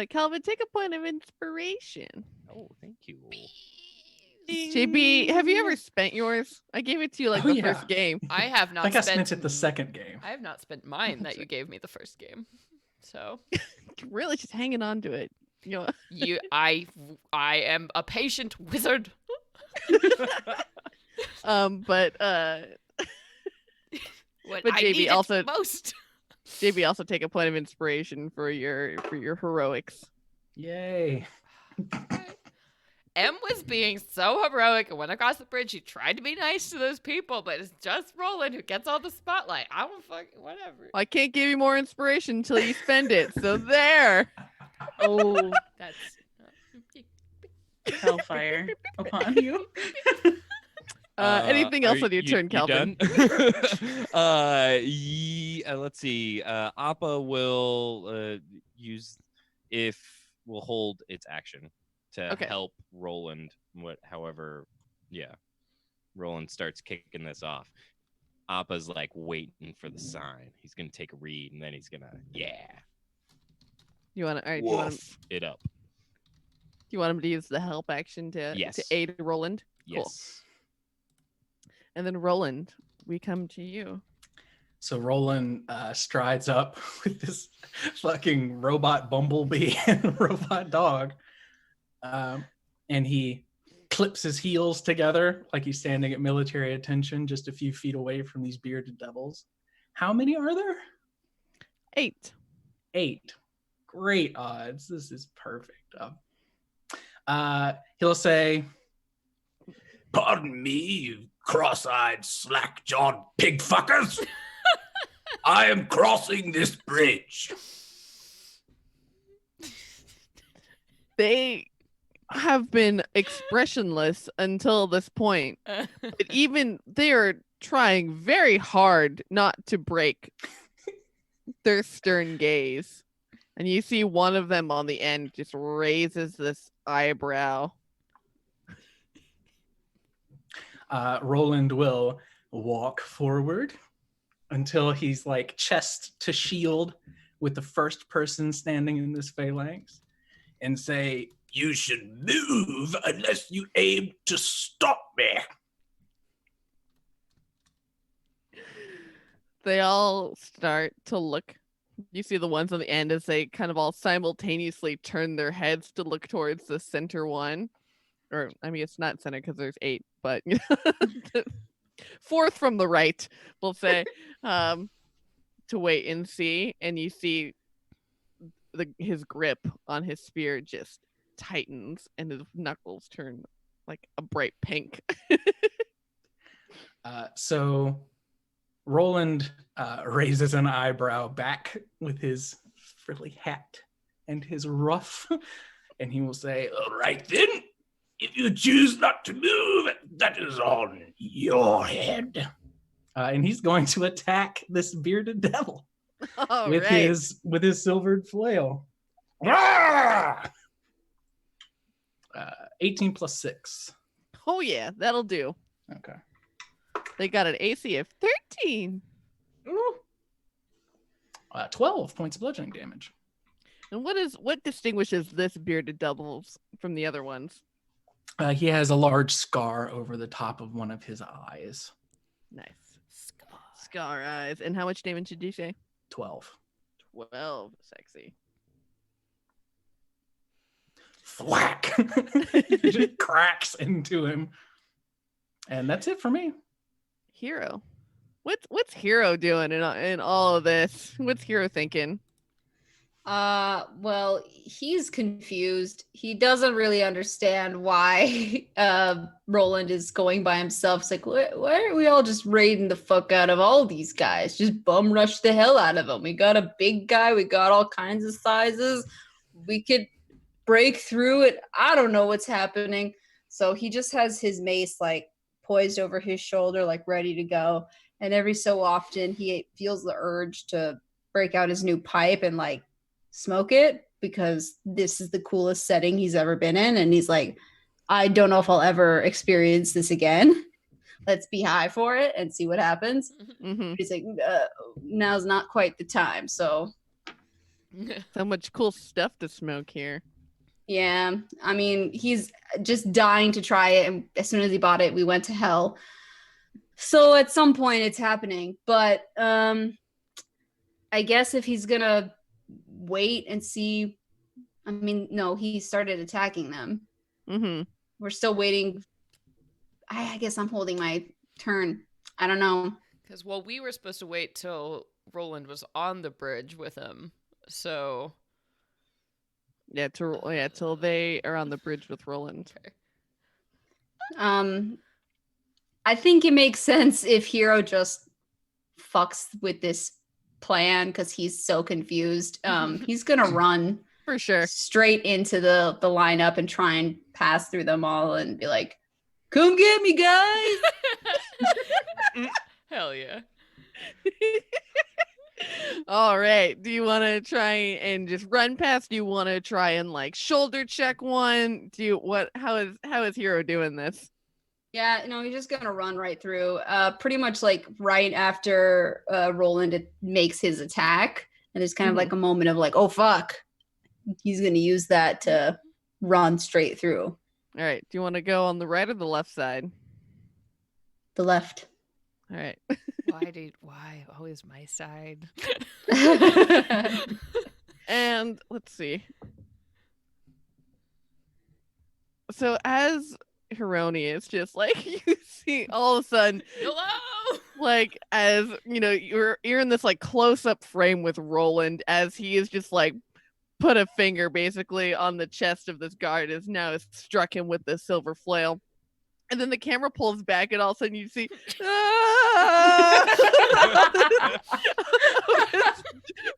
Calvin, take a point of inspiration. oh, thank you. JB, have you ever spent yours? I gave it to you like Oh, the yeah. first game. I have I not think I spent spent it the second game. I have not spent mine that you gave me the first game. So Really just hanging on to it. You know, I am a patient wizard. but When But I JB need it also- most. JB, also take a point of inspiration for your heroics. Yay. M was being so heroic and went across the bridge. He tried to be nice to those people, but it's just Roland who gets all the spotlight. I don't fucking whatever. I can't give you more inspiration until you spend it. So there. Oh, That's hellfire upon you. Anything else are on your turn, Calvin? done? Let's see. Appa will will hold its action to Okay. help Roland. However, Roland starts kicking this off. Appa's like waiting for the sign. He's gonna take a read and then he's gonna You want to? All right. Do woof it up. you want him to use the help action to Yes. aid Roland? Yes. And then Roland, we come to you. So Roland strides up with this fucking robot bumblebee and robot dog. And he clips his heels together like he's standing at military attention just a few feet away from these bearded devils. How many are there? 8. 8. Great odds. This is perfect. He'll say, Pardon me, you cross-eyed, slack-jawed pig fuckers. I am crossing this bridge. They have been expressionless until this point. But even they are trying very hard not to break their stern gaze. And you see one of them on the end just raises this eyebrow. Roland will walk forward until he's like chest to shield with the first person standing in this phalanx and say, You should move unless you aim to stop me. They all start to look. You see the ones on the end as they kind of all simultaneously turn their heads to look towards the center one. Or, I mean, it's not center because there's 8, but fourth from the right, we'll say, to wait and see. And you see his grip on his spear just tightens and his knuckles turn like a bright pink. So Roland raises an eyebrow back with his frilly hat and his ruff, and he will say, All right then. If you choose not to move, that is on your head. and he's going to attack this bearded devil All with right. his silvered flail. Ah! 18 plus 6. Oh yeah, that'll do. Okay. They got an AC of 13. 12 points of bludgeoning damage. And what distinguishes this bearded devil from the other ones? He has a large scar over the top of one of his eyes. Nice. Scar eyes. And how much damage did you say? 12. 12. Sexy. Thwack! It just cracks into him. And that's it for me. Hero. What's Hero doing in all of this? What's Hero thinking? Well, he's confused. He doesn't really understand why Roland is going by himself. It's like, why are we all just raiding the fuck out of all these guys? Just bum rush the hell out of them. We got a big guy. We got all kinds of sizes. We could break through it. I don't know what's happening. So he just has his mace like poised over his shoulder, like ready to go. And every so often he feels the urge to break out his new pipe and like smoke it, because this is the coolest setting he's ever been in. And he's like, I don't know if I'll ever experience this again. Let's be high for it and see what happens. Mm-hmm. He's like, now's not quite the time. So So much cool stuff to smoke here. yeah, I mean, he's just dying to try it. And as soon as he bought it, we went to hell. So at some point it's happening. But I guess if he's going to wait and see, I mean, no, he started attacking them. Mm-hmm. We're still waiting. I guess I'm holding my turn. I don't know. Because, well, we were supposed to wait till Roland was on the bridge with him. So... Yeah, till they are on the bridge with Roland. Okay. I think it makes sense if Hero just fucks with this plan because he's so confused. He's gonna run For sure. straight into the lineup and try and pass through them all and be like, "Come get me, guys!" Hell yeah. All right. Do you want to try and just run past? Do you want to try and like shoulder check one? How is Hero doing this? Yeah, no, he's just gonna run right through. Pretty much like right after Roland makes his attack, and there's kind of like a moment of like, oh fuck, he's gonna use that to run straight through. All right. Do you want to go on the right or the left side? The left. All right. Why always my side? And let's see. So as Heronius, just like you see all of a sudden, Hello. like as you know, you're in this like close up frame with Roland as he is just like put a finger basically on the chest of this guard, as now has struck him with the silver flail. And then the camera pulls back, and all of a sudden you see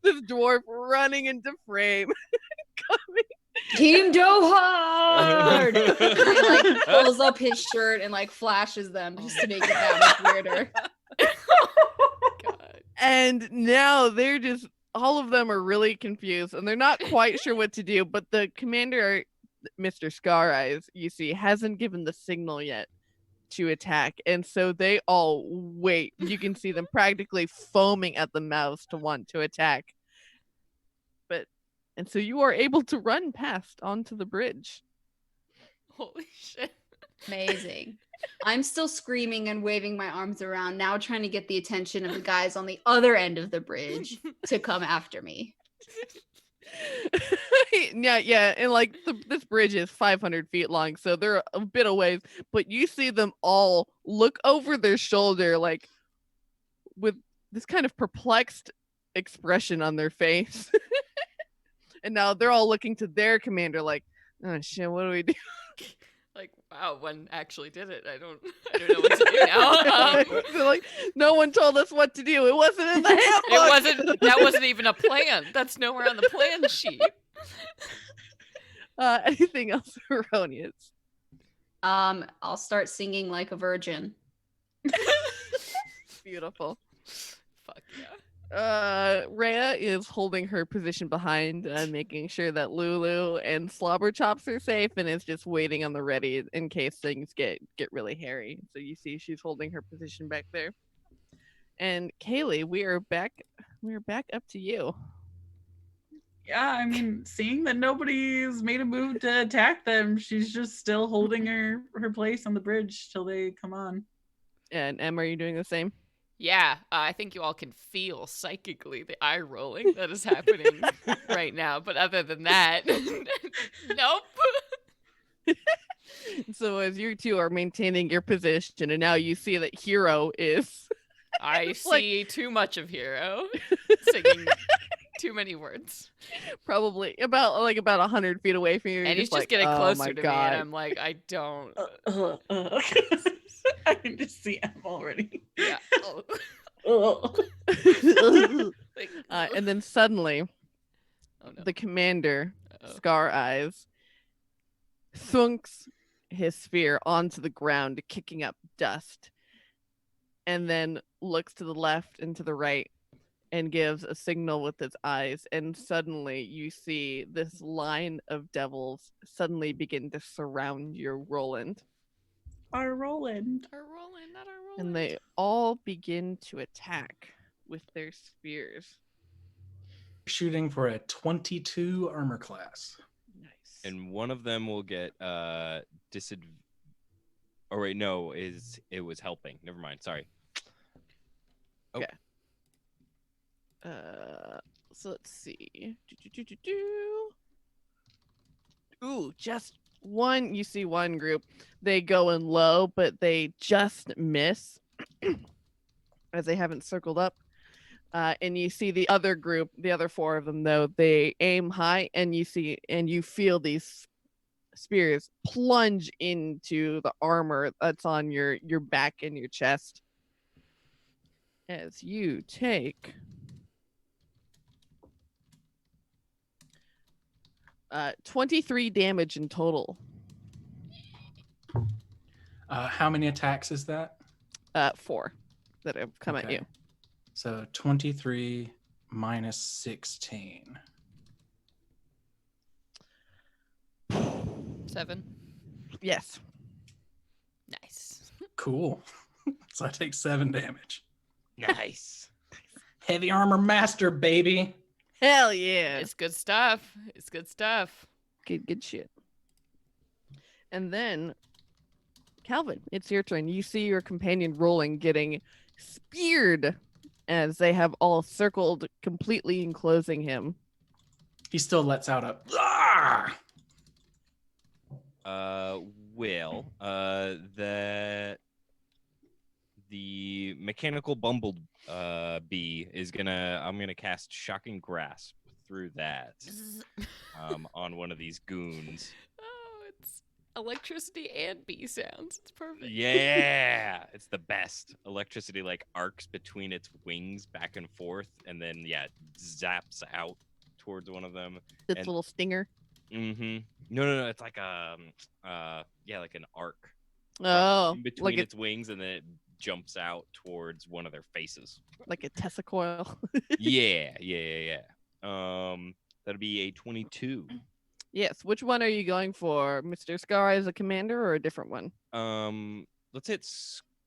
this dwarf running into frame. Coming. Team Dohard! And he like pulls up his shirt and like flashes them just to make it that much weirder. God. And now they're just, all of them are really confused and they're not quite sure what to do. But the commander, Mr. Scar Eyes, you see, hasn't given the signal yet to attack. And so they all wait. You can see them practically foaming at the mouths to want to attack. And so you are able to run past onto the bridge. Holy shit. Amazing. I'm still screaming and waving my arms around, now trying to get the attention of the guys on the other end of the bridge to come after me. Yeah, and like this bridge is 500 feet long, so they're a bit of ways, but you see them all look over their shoulder, like with this kind of perplexed expression on their face. And now they're all looking to their commander like, oh shit, what do we do? Like, wow, one actually did it. I don't know what to do now. They're like, no one told us what to do. It wasn't in the handbook. That wasn't even a plan. That's nowhere on the plan sheet. Anything else erroneous? I'll start singing like a virgin. Beautiful. Fuck yeah. Rhea is holding her position behind and making sure that Lulu and Slobber Chops are safe and is just waiting on the ready in case things get really hairy. So you see she's holding her position back there. And Kaylee, we are back up to you. Yeah, I mean, seeing that nobody's made a move to attack them, she's just still holding her place on the bridge till they come on. And Em, are you doing the same? Yeah, I think you all can feel psychically the eye rolling that is happening right now. But other than that, nope. So as you two are maintaining your position, and now you see that Hero is... I see too much of Hero singing too many words. Probably about 100 feet away from you. And he's just like, getting oh closer my to me, God. and I'm like, I don't. I can just see Em already. Yeah. Like, And then suddenly, oh, no. the commander, Uh-oh. Scar Eyes, thunks his spear onto the ground, kicking up dust, and then looks to the left and to the right and gives a signal with his eyes. And suddenly you see this line of devils suddenly begin to surround your Roland. Our Roland. Our Roland, not our Roland. And they all begin to attack with their spears. Shooting for a 22 armor class. Nice. And one of them will get disadvantage. Oh wait, no, it was helping. Never mind. Sorry. Oh. Okay. So let's see. Ooh, just one. You see one group. They go in low, but they just miss as they haven't circled up. And you see the other group, the other four of them, though, they aim high, and you feel these spears plunge into the armor that's on your back and your chest. As you take 23 damage in total. How many attacks is that? 4 that have come at Okay. you. So 23 minus 16. 7. Yes. Nice. Cool. So I take 7 damage. Nice. Heavy armor master, baby. Hell yeah. It's good stuff. It's good stuff. Good shit. And then, Calvin, it's your turn. You see your companion rolling, getting speared as they have all circled, completely enclosing him. He still lets out a "Ah!" The mechanical bumblebee is I'm gonna cast Shocking Grasp through that on one of these goons. Oh, it's electricity and bee sounds. It's perfect. Yeah, it's the best. Electricity like arcs between its wings back and forth, and then zaps out towards one of them. This little stinger. Mm-hmm. No. It's like like an arc. Oh, in between like its wings, and then it jumps out towards one of their faces. like a Tessa coil. Yeah. That'll be a 22. Yes. Which one are you going for, Mr. Scar as a commander, or a different one? Let's hit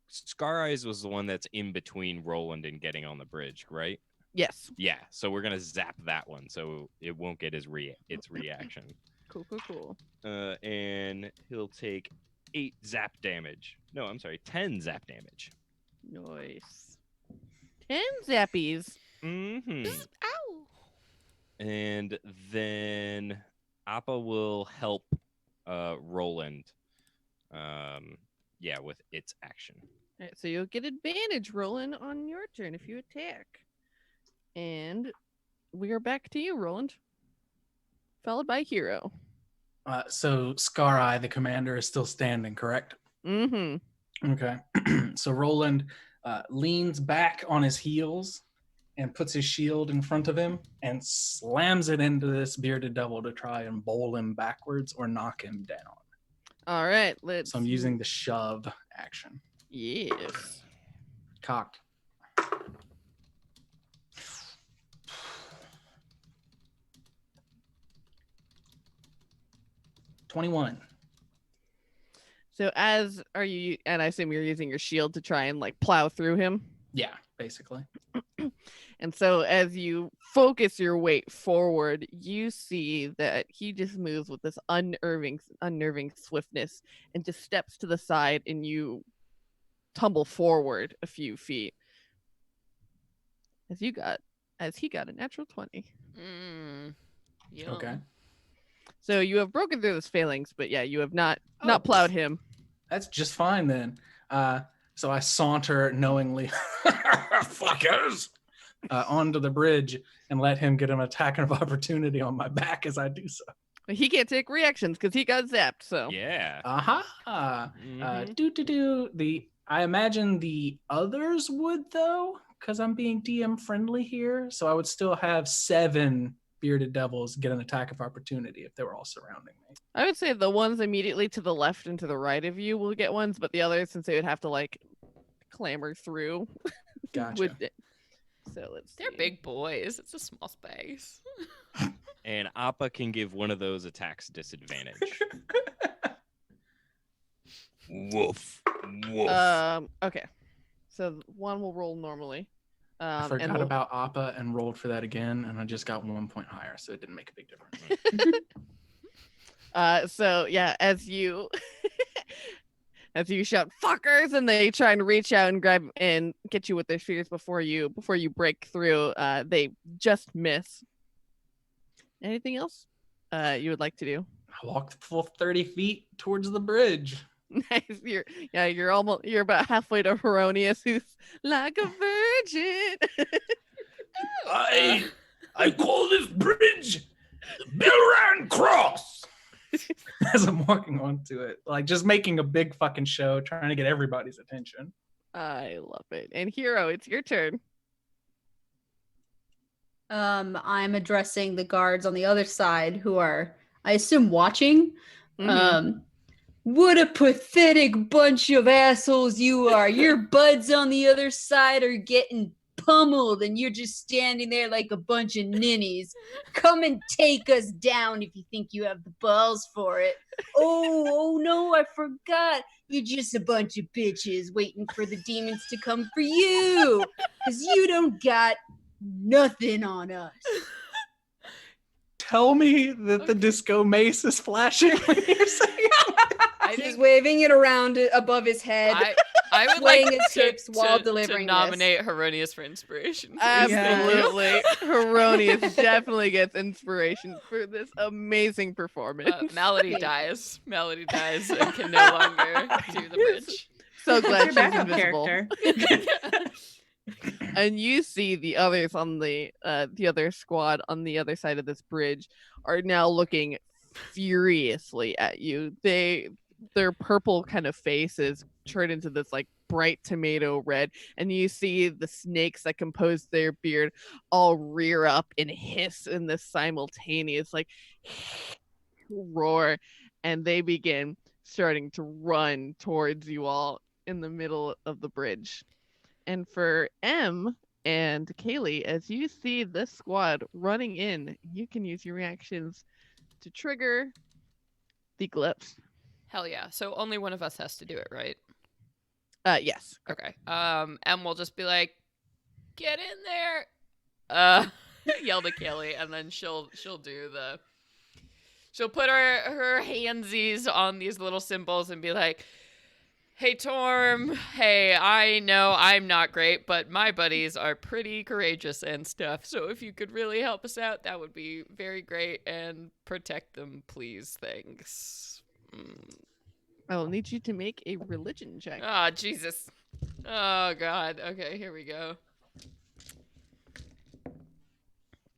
Scar Eyes was the one that's in between Roland and getting on the bridge, right? Yes. Yeah. So we're gonna zap that one, so it won't get its reaction. Cool. And he'll take 8 zap damage. No, I'm sorry, 10 zap damage. Nice. 10 zappies. Mm-hmm. Ow. And then Appa will help Roland. With its action. All right, so you'll get advantage rolling on your turn if you attack. And we are back to you, Roland. followed by Hero. So Scar Eye, the commander, is still standing, correct? Mm-hmm. Okay. So Roland leans back on his heels and puts his shield in front of him and slams it into this bearded devil to try and bowl him backwards or knock him down. All right, let's. So I'm using the shove action. Yes. Cocked. $21. So are you? And I assume you're using your shield to try and like plow through him. Yeah, basically. And so as you focus your weight forward, you see that he just moves with this unnerving swiftness and just steps to the side, and you tumble forward a few feet. As he got a natural 20. Yum. Okay. So you have broken through his phalanx, but yeah, you have not Oh. plowed him. That's just fine then. So I saunter knowingly, fuckers, onto the bridge and let him get an attack of opportunity on my back as I do so. But he can't take reactions because he got zapped. So Yeah. I imagine the others would though, because I'm being DM friendly here. So I would still have 7 bearded devils get an attack of opportunity if they were all surrounding me. I would say the ones immediately to the left and to the right of you will get ones, but the others, since they would have to like clamber through, Gotcha. So let's. They're see. big boys. It's a small space. And Appa can give one of those attacks disadvantage. Woof. Woof. Okay. So one will roll normally. I and forgot we'll- about Appa and rolled for that again, and I just got 1 point higher, so it didn't make a big difference. So yeah, as you shout fuckers, and they try and reach out and grab and get you with their spears before you break through, they just miss. Anything else you would like to do? I walked the full 30 feet towards the bridge. Nice. You're about halfway to Heronius, who's like a virgin. I call this bridge the Belran Cross. As I'm walking onto it, like just making a big fucking show, trying to get everybody's attention. I love it. And Hero, it's your turn. I'm addressing the guards on the other side who are, I assume, watching. Mhm. What a pathetic bunch of assholes you are. Your buds on the other side are getting pummeled and you're just standing there like a bunch of ninnies. Come and take us down if you think you have the balls for it. Oh no, I forgot. You're just a bunch of bitches waiting for the demons to come for you. Because you don't got nothing on us. Tell me that the disco mace is flashing when you're saying He's waving it around above his head. I would Swaying like his hips while delivering to this. nominate Heronius for inspiration. please. Absolutely. Heronius definitely gets inspiration for this amazing performance. Malady dies. Malady dies and can no longer do the bridge. So What's glad your she's backup invisible. character? And you see the others on the other squad on the other side of this bridge are now looking furiously at you. Their purple kind of faces turn into this like bright tomato red, and you see the snakes that compose their beard all rear up and hiss in this simultaneous like roar, and they begin starting to run towards you all in the middle of the bridge. And for M and Kaylee, as you see this squad running in, you can use your reactions to trigger the glyphs. Hell yeah. So only one of us has to do it, right? Yes. Okay. And we'll just be like, get in there. Yell to Kaylee, and then she'll put her handsies on these little symbols and be like, hey Torm, hey, I know I'm not great, but my buddies are pretty courageous and stuff. So if you could really help us out, that would be very great, and protect them, please. Thanks. I will need you to make a religion check. Oh, Jesus. Oh, God. Okay, here we go.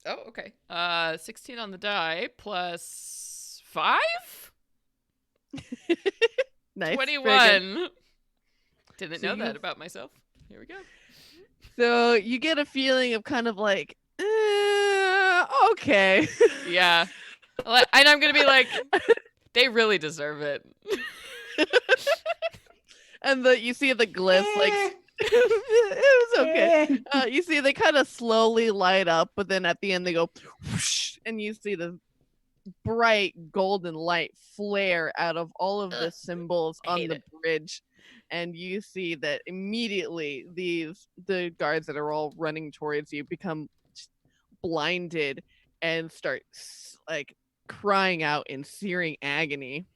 Oh, okay. 16 on the die plus 5? Nice. Very good. 21. Didn't So know you- that about myself. Here we go. So you get a feeling of kind of like, okay. Yeah. And I'm going to be like, they really deserve it. And you see the glyphs like it was okay. You see they kind of slowly light up, but then at the end they go whoosh, and you see the bright golden light flare out of all of the symbols I on hate the it. bridge, and you see that immediately the guards that are all running towards you become blinded and start like crying out in searing agony,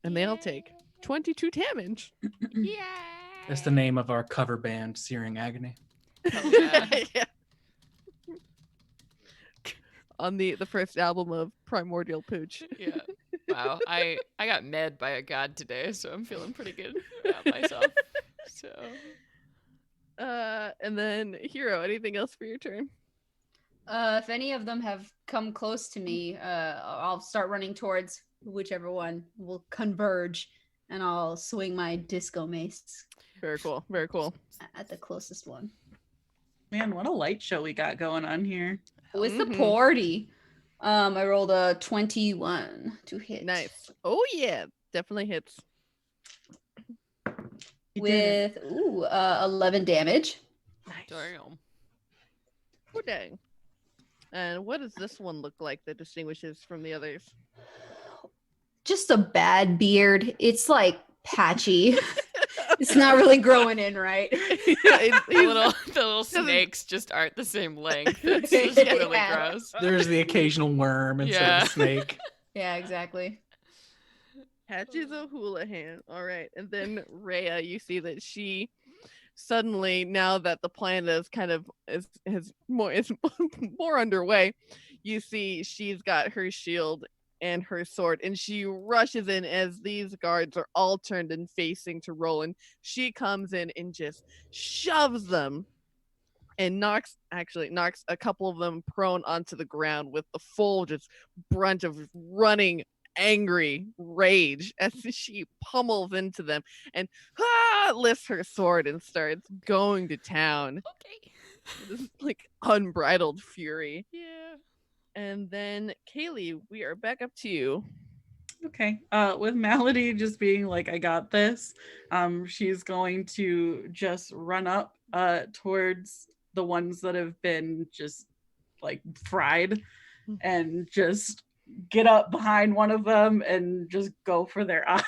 and they all take 22 damage. Yeah. That's the name of our cover band, Searing Agony. Oh, yeah. Yeah. On the first album of Primordial Pooch. Yeah. Wow. I got med by a god today, so I'm feeling pretty good about myself. So And then Hero, anything else for your turn? If any of them have come close to me, I'll start running towards whichever one will converge, and I'll swing my disco mace Very cool. Very cool. at the closest one. Man, what a light show we got going on here. With the Mhm. party, I rolled a 21 to hit. Nice. Oh yeah, definitely hits. You did With 11 damage. Nice. damn. Oh dang. And what does this one look like that distinguishes from the others? Just a bad beard. It's like patchy. It's not really growing in right. The little snakes just aren't the same length. It's just really Yeah. gross. There's the occasional worm instead Yeah. of a snake. Yeah, exactly. Patches O'Houlihan. All right. And then Rhea, you see that she suddenly, now that the plan is kind of is more underway, you see she's got her shield and her sword, and she rushes in as these guards are all turned and facing to Roland. She comes in and just shoves them and knocks a couple of them prone onto the ground with the full just brunt of running angry rage as she pummels into them and lifts her sword and starts going to town. Okay. This is like unbridled fury. Yeah. And then Kaylee, we are back up to you. Okay. With Melody just being like, I got this, she's going to just run up towards the ones that have been just like fried and just get up behind one of them and just go for their eye.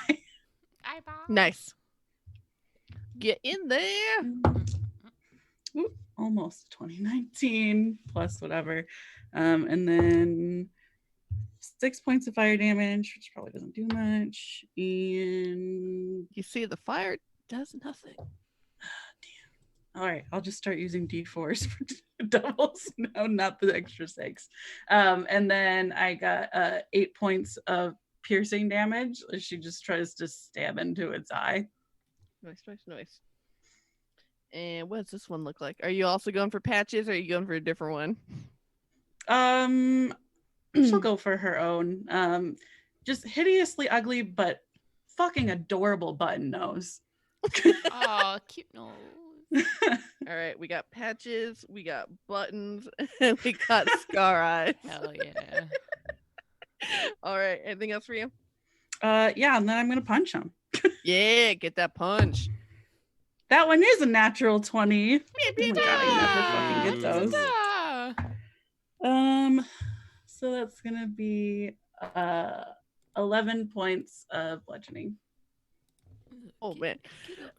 Eyeball. Nice. Get in there. Ooh, almost 2019 plus whatever. And then 6 points of fire damage, which probably doesn't do much. And You see the fire does nothing. all right, I'll just start using D4s for doubles. No, not the extra 6. And then I got 8 points of piercing damage. She just tries to stab into its eye. Nice. And what does this one look like? Are you also going for patches or are you going for a different one? She'll go for her own. Just hideously ugly, but fucking adorable button nose. Oh, cute nose. All right, we got patches, we got buttons, and we got scar eyes. Hell yeah. All right, anything else for you? Yeah, and then I'm gonna punch him. Yeah, get that punch. That one is a natural 20. Oh my God, I never fucking get those. So that's gonna be 11 points of bludgeoning. Oh man.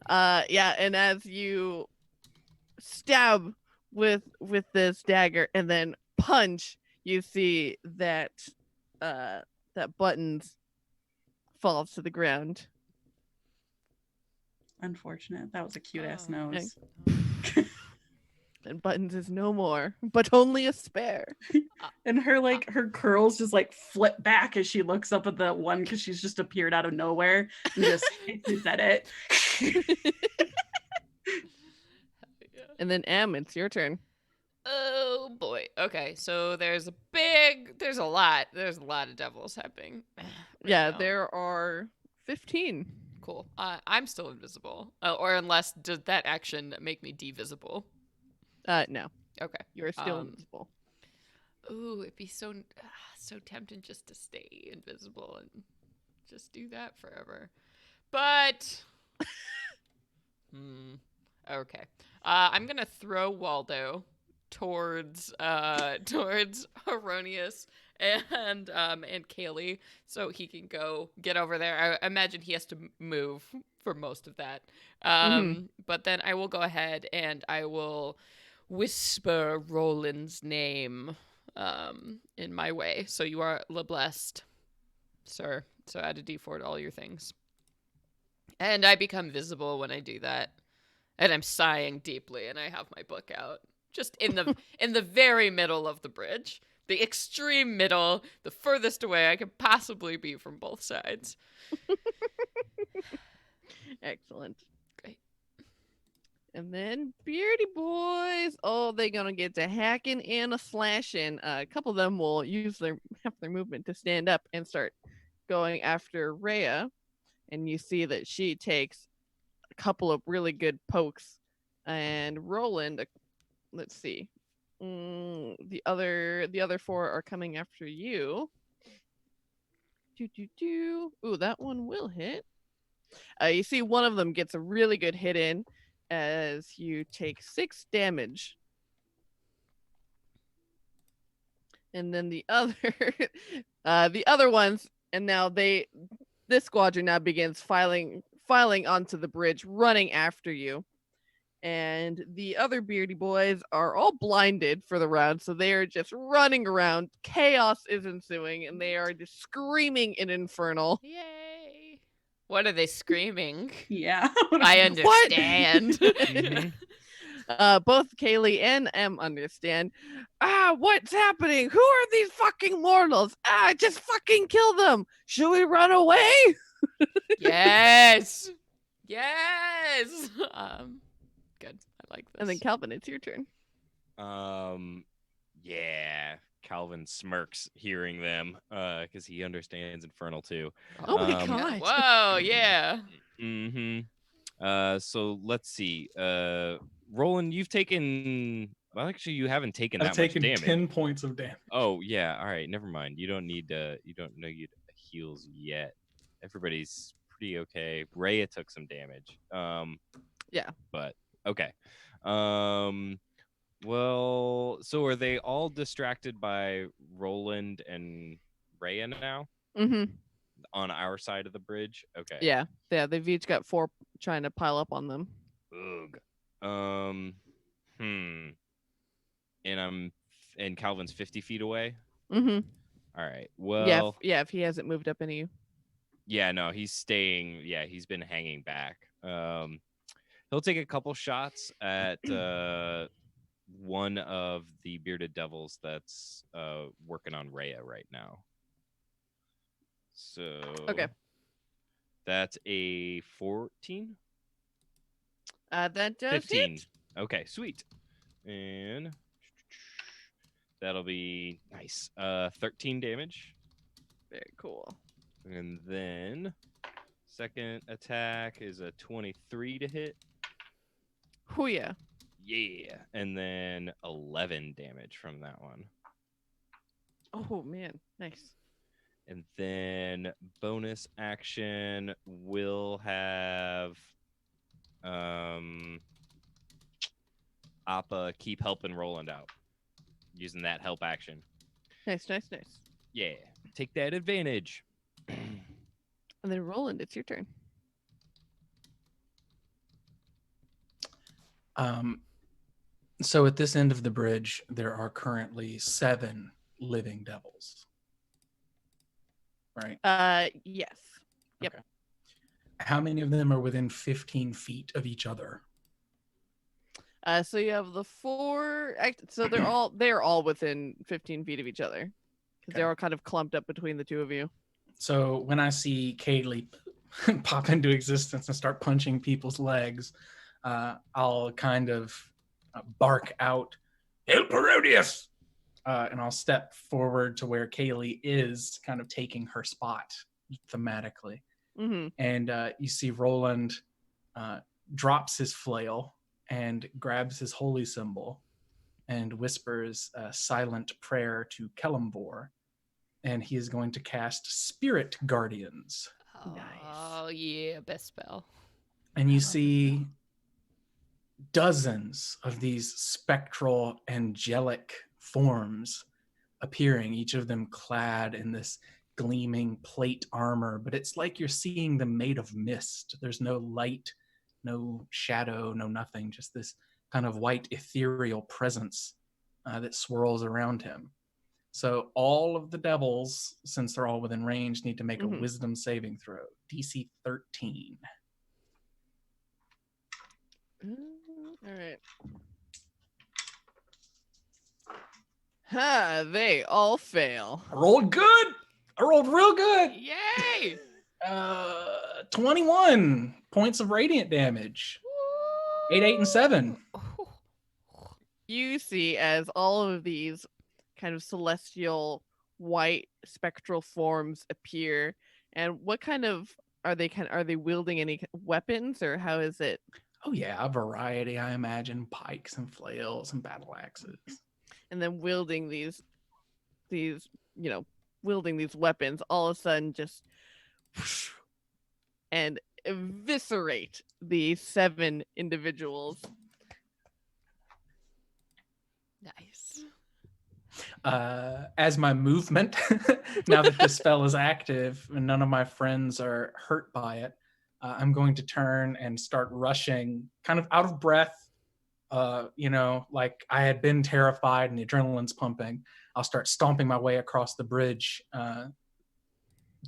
Yeah, and as you stab with this dagger and then punch, you see that that buttons falls to the ground. Unfortunate. That was a cute ass Oh. nose. And buttons is no more, but only a spare. And her curls just like flip back as she looks up at the one because she's just appeared out of nowhere and just hisses at it. And then M, it's your turn. Oh boy. Okay, so there's a lot of devils happening. right Yeah, now. there are 15. Cool. I'm still invisible, or unless does that action make me divisible? No, Okay. you are still Um, invisible. Ooh, it'd be so tempting just to stay invisible and just do that forever, but okay. I'm gonna throw Waldo towards Erroneous and Kaylee so he can go get over there. I imagine he has to move for most of that. But then I will go ahead and I will whisper Roland's name in my way. So you are LeBlessed, sir. So add a D4 to all your things. And I become visible when I do that. And I'm sighing deeply, and I have my book out, just in the very middle of the bridge, the extreme middle, the furthest away I could possibly be from both sides. Excellent. Great. And then Beardy Boys. Oh, they're gonna get to hacking and a slashing. A couple of them will use half their movement to stand up and start going after Rhea. And you see that she takes a couple of really good pokes. And Roland, let's see. The other 4 are coming after you. Ooh, that one will hit. You see one of them gets a really good hit in as you take 6 damage. And then the other ones, and now this squadron now begins filing onto the bridge, running after you. And the other Beardy Boys are all blinded for the round, so they are just running around. Chaos is ensuing, and they are just screaming in Infernal. Yay! What are they screaming? Yeah. I understand. Both Kaylee and Em understand. What's happening? Who are these fucking mortals? Just fucking kill them. Should we run away? Yes. Good. I like this. And then Calvin, it's your turn. Yeah. Calvin smirks hearing them, because he understands Infernal too. Oh my god. Whoa, yeah. So let's see. Roland, you've taken. Well, actually, you haven't taken that I've taken much damage. 10 points of damage. Oh yeah. All right. Never mind. You don't need. You don't need heals yet. Everybody's pretty okay. Rhea took some damage. Yeah. But okay. Well, so are they all distracted by Roland and Rhea now? Mm-hmm. On our side of the bridge? Okay. Yeah. They've each got 4 trying to pile up on them. Ugh. And Calvin's 50 feet away? Mm-hmm. All right. Well. Yeah, if he hasn't moved up any. Yeah, no, he's staying. Yeah, he's been hanging back. He'll take a couple shots at one of the bearded devils that's working on Rhea right now. So okay, that's a 14. That does 15. hit. Okay, sweet. And that'll be nice. 13 damage. Very cool. And then second attack is a 23 to hit. Oh yeah. Yeah. And then 11 damage from that one. Oh man, nice. And then bonus action will have Appa keep helping Roland out. Using that help action. Nice. Yeah. Take that advantage. And then Roland, it's your turn. So at this end of the bridge, there are currently 7 living devils. Right? Yes. Yep. Okay. How many of them are within 15 feet of each other? So you have the 4. So they're all within 15 feet of each other because they're all kind of clumped up between the 2 of you. So when I see Kaylee pop into existence and start punching people's legs, I'll kind of bark out, Help Herodias! And I'll step forward to where Kaylee is, kind of taking her spot thematically. Mm-hmm. And you see Roland drops his flail and grabs his holy symbol and whispers a silent prayer to Kellamvor. And he is going to cast Spirit Guardians. Oh, yeah, best spell. And you see dozens of these spectral, angelic forms appearing, each of them clad in this gleaming plate armor, but it's like you're seeing them made of mist. There's no light, no shadow, no nothing, just this kind of white ethereal presence that swirls around him. So all of the devils, since they're all within range, need to make a wisdom saving throw. DC 13. All right. Ha, they all fail. I rolled good. I rolled real good. Yay! 21 points of radiant damage. 8, 8, and 7. You see as all of these kind of celestial white spectral forms appear, and what kind of are they wielding any weapons, or how is it? Oh yeah, a variety, I imagine. Pikes and flails and battle axes. And then wielding these weapons all of a sudden just whoosh, and eviscerate the 7 individuals. Nice. As my movement, now that this spell is active and none of my friends are hurt by it, I'm going to turn and start rushing, kind of out of breath. Like I had been terrified and the adrenaline's pumping. I'll start stomping my way across the bridge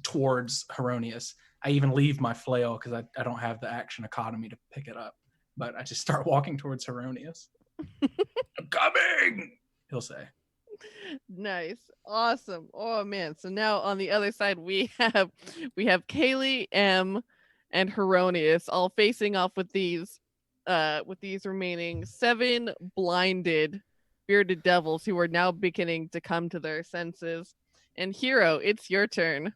towards Heronius. I even leave my flail because I don't have the action economy to pick it up. But I just start walking towards Heronius. I'm coming! He'll say. Nice. Awesome. Oh man. So now on the other side we have Kaylee, M, and Heronius all facing off with these remaining 7 blinded bearded devils who are now beginning to come to their senses. And Hero, it's your turn.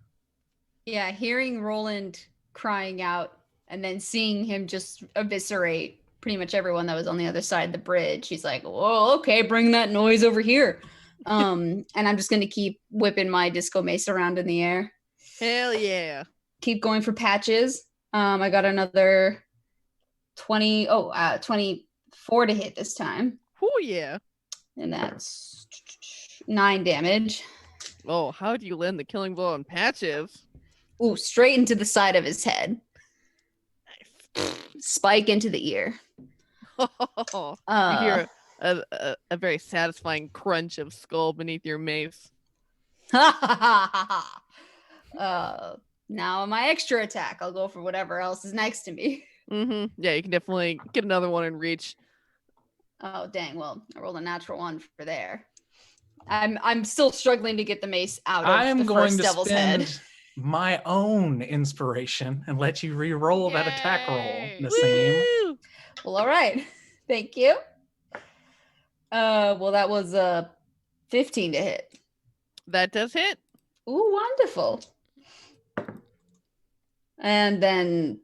Yeah, hearing Roland crying out and then seeing him just eviscerate pretty much everyone that was on the other side of the bridge, he's like, "Whoa, okay, bring that noise over here." And I'm just gonna keep whipping my disco mace around in the air. Hell yeah. Keep going for patches. I got another 24 to hit this time. Oh yeah. And that's 9 damage. Oh, how do you land the killing blow on Patches? Ooh, straight into the side of his head. Nice. Spike into the ear. You hear a very satisfying crunch of skull beneath your mace. Now my extra attack. I'll go for whatever else is next to me. Yeah, you can definitely get another one in reach. Oh dang! Well, I rolled a natural 1 for there. I'm still struggling to get the mace out of I am the going first to devil's spend head. my own inspiration and let you re-roll that attack roll, Yay! Naseem. Woo! Well, all right. Thank you. Well, that was 15 to hit. That does hit. Ooh, wonderful. And then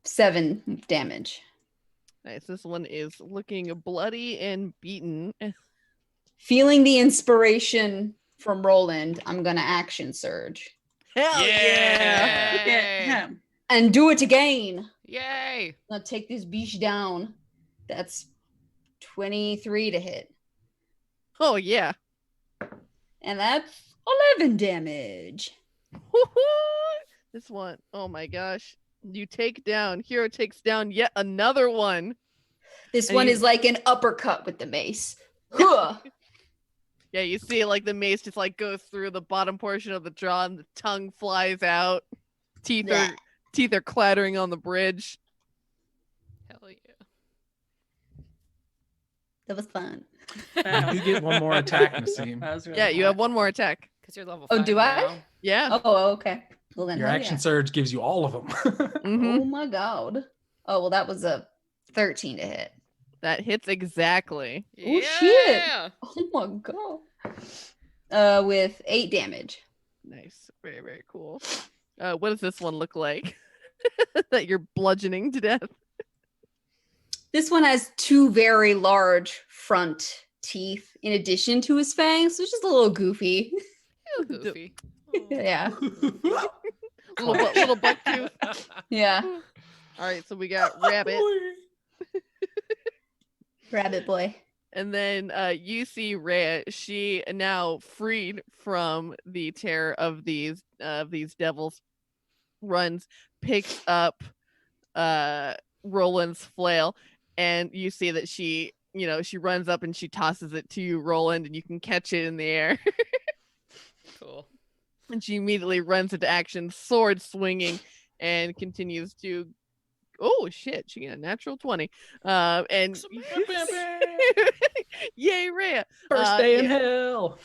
7 damage. Nice. This one is looking bloody and beaten. Feeling the inspiration from Roland, I'm gonna action surge Hell yeah! Yeah. and do it again. Yay! I'll take this beach down. That's 23 to hit. Oh yeah. And that's 11 damage. This one, oh my gosh. You take down, Hero takes down yet another one. This And one you- is like an uppercut with the mace. Huh. Yeah, you see like the mace just like goes through the bottom portion of the jaw and the tongue flies out. Teeth are clattering on the bridge. Hell yeah. That was fun. You get one more attack, Naseem. That was really Yeah, you fun. have one more attack. Because you're level Oh, 5 do I? now. Yeah. Oh, okay. Well then, Your hell action yeah. surge gives you all of them. Mhm. Oh my god. Oh well, that was a 13 to hit. That hits exactly. Oh, shit. Yeah. Oh my god. With 8 damage. Nice. Very, very cool. What does this one look like? That you're bludgeoning to death. This one has 2 very large front teeth in addition to his fangs, which is a little goofy. Little goofy. Yeah. Little buck tooth. Yeah. All right, so we got Rabbit. Rabbit boy. And then you see Rhea. She now freed from the terror of these devils, runs, picks up Roland's flail, and you see that she runs up and she tosses it to you, Roland, and you can catch it in the air. Cool. And she immediately runs into action, sword swinging, and continues to. Oh shit! She got a natural 20. And yay, Rhea! First day in hell.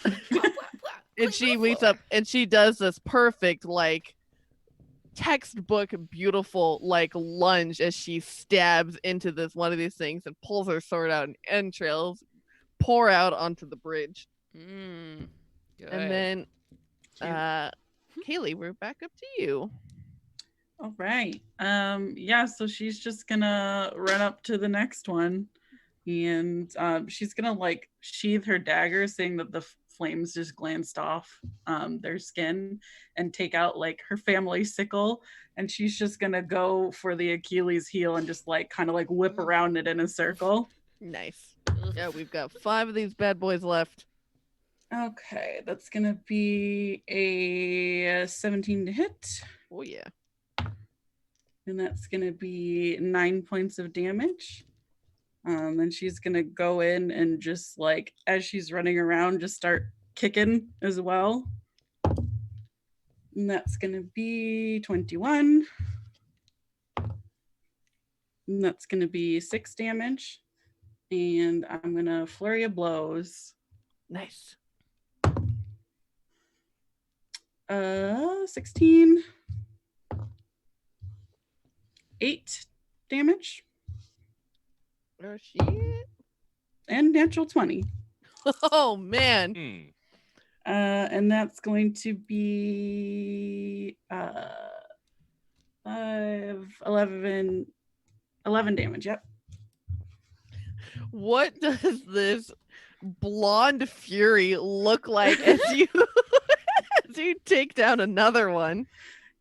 And she meets up, and she does this perfect, like, textbook beautiful, like, lunge as she stabs into this one of these things and pulls her sword out, and entrails pour out onto the bridge. Good. And then, Kaylee, we're back up to you. All right. Yeah, so she's just gonna run up to the next one, and she's gonna like sheathe her dagger, saying that the flames just glanced off their skin, and take out like her family sickle, and she's just gonna go for the Achilles heel and just like kind of like whip around it in a circle. Nice. Yeah, we've got 5 of these bad boys left. Okay, that's gonna be a 17 to hit. Oh yeah. And that's going to be 9 points of damage. And she's going to go in and just like, as she's running around, just start kicking as well. And that's going to be 21. And that's going to be 6 damage. And I'm going to flurry of blows. Nice. 16. 8 damage. Oh shit. And natural 20. Oh man. And that's going to be 11 damage. Yep. What does this blonde fury look like as you as you take down another one?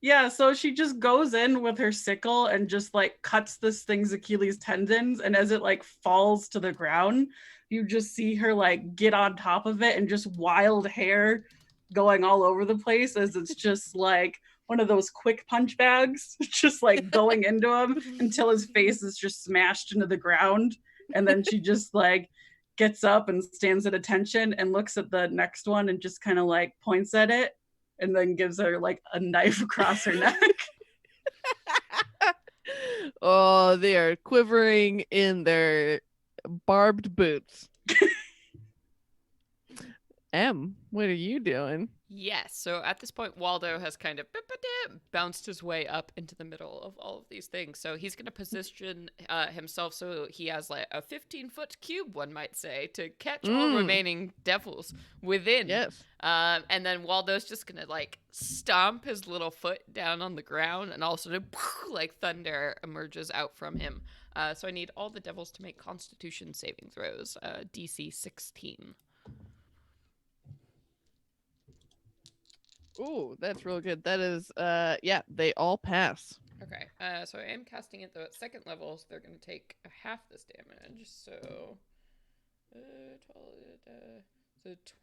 Yeah, so she just goes in with her sickle and just like cuts this thing's Achilles tendons, and as it like falls to the ground, you just see her like get on top of it, and just wild hair going all over the place as it's just like one of those quick punch bags, just like going into him until his face is just smashed into the ground. And then she just like gets up and stands at attention and looks at the next one and just kind of like points at it, and then gives her like a knife across her neck. Oh, they are quivering in their barbed boots. Em, what are you doing? Yes, so at this point, Waldo has kind of bounced his way up into the middle of all of these things. So he's going to position himself so he has like a 15-foot cube, one might say, to catch all remaining devils within. Yes. And then Waldo's just going to like stomp his little foot down on the ground, and also like thunder emerges out from him. So I need all the devils to make Constitution saving throws, DC 16. Ooh, that's real good. That is, yeah, they all pass. Okay, so I am casting it though at second level, so they're going to take half this damage. So,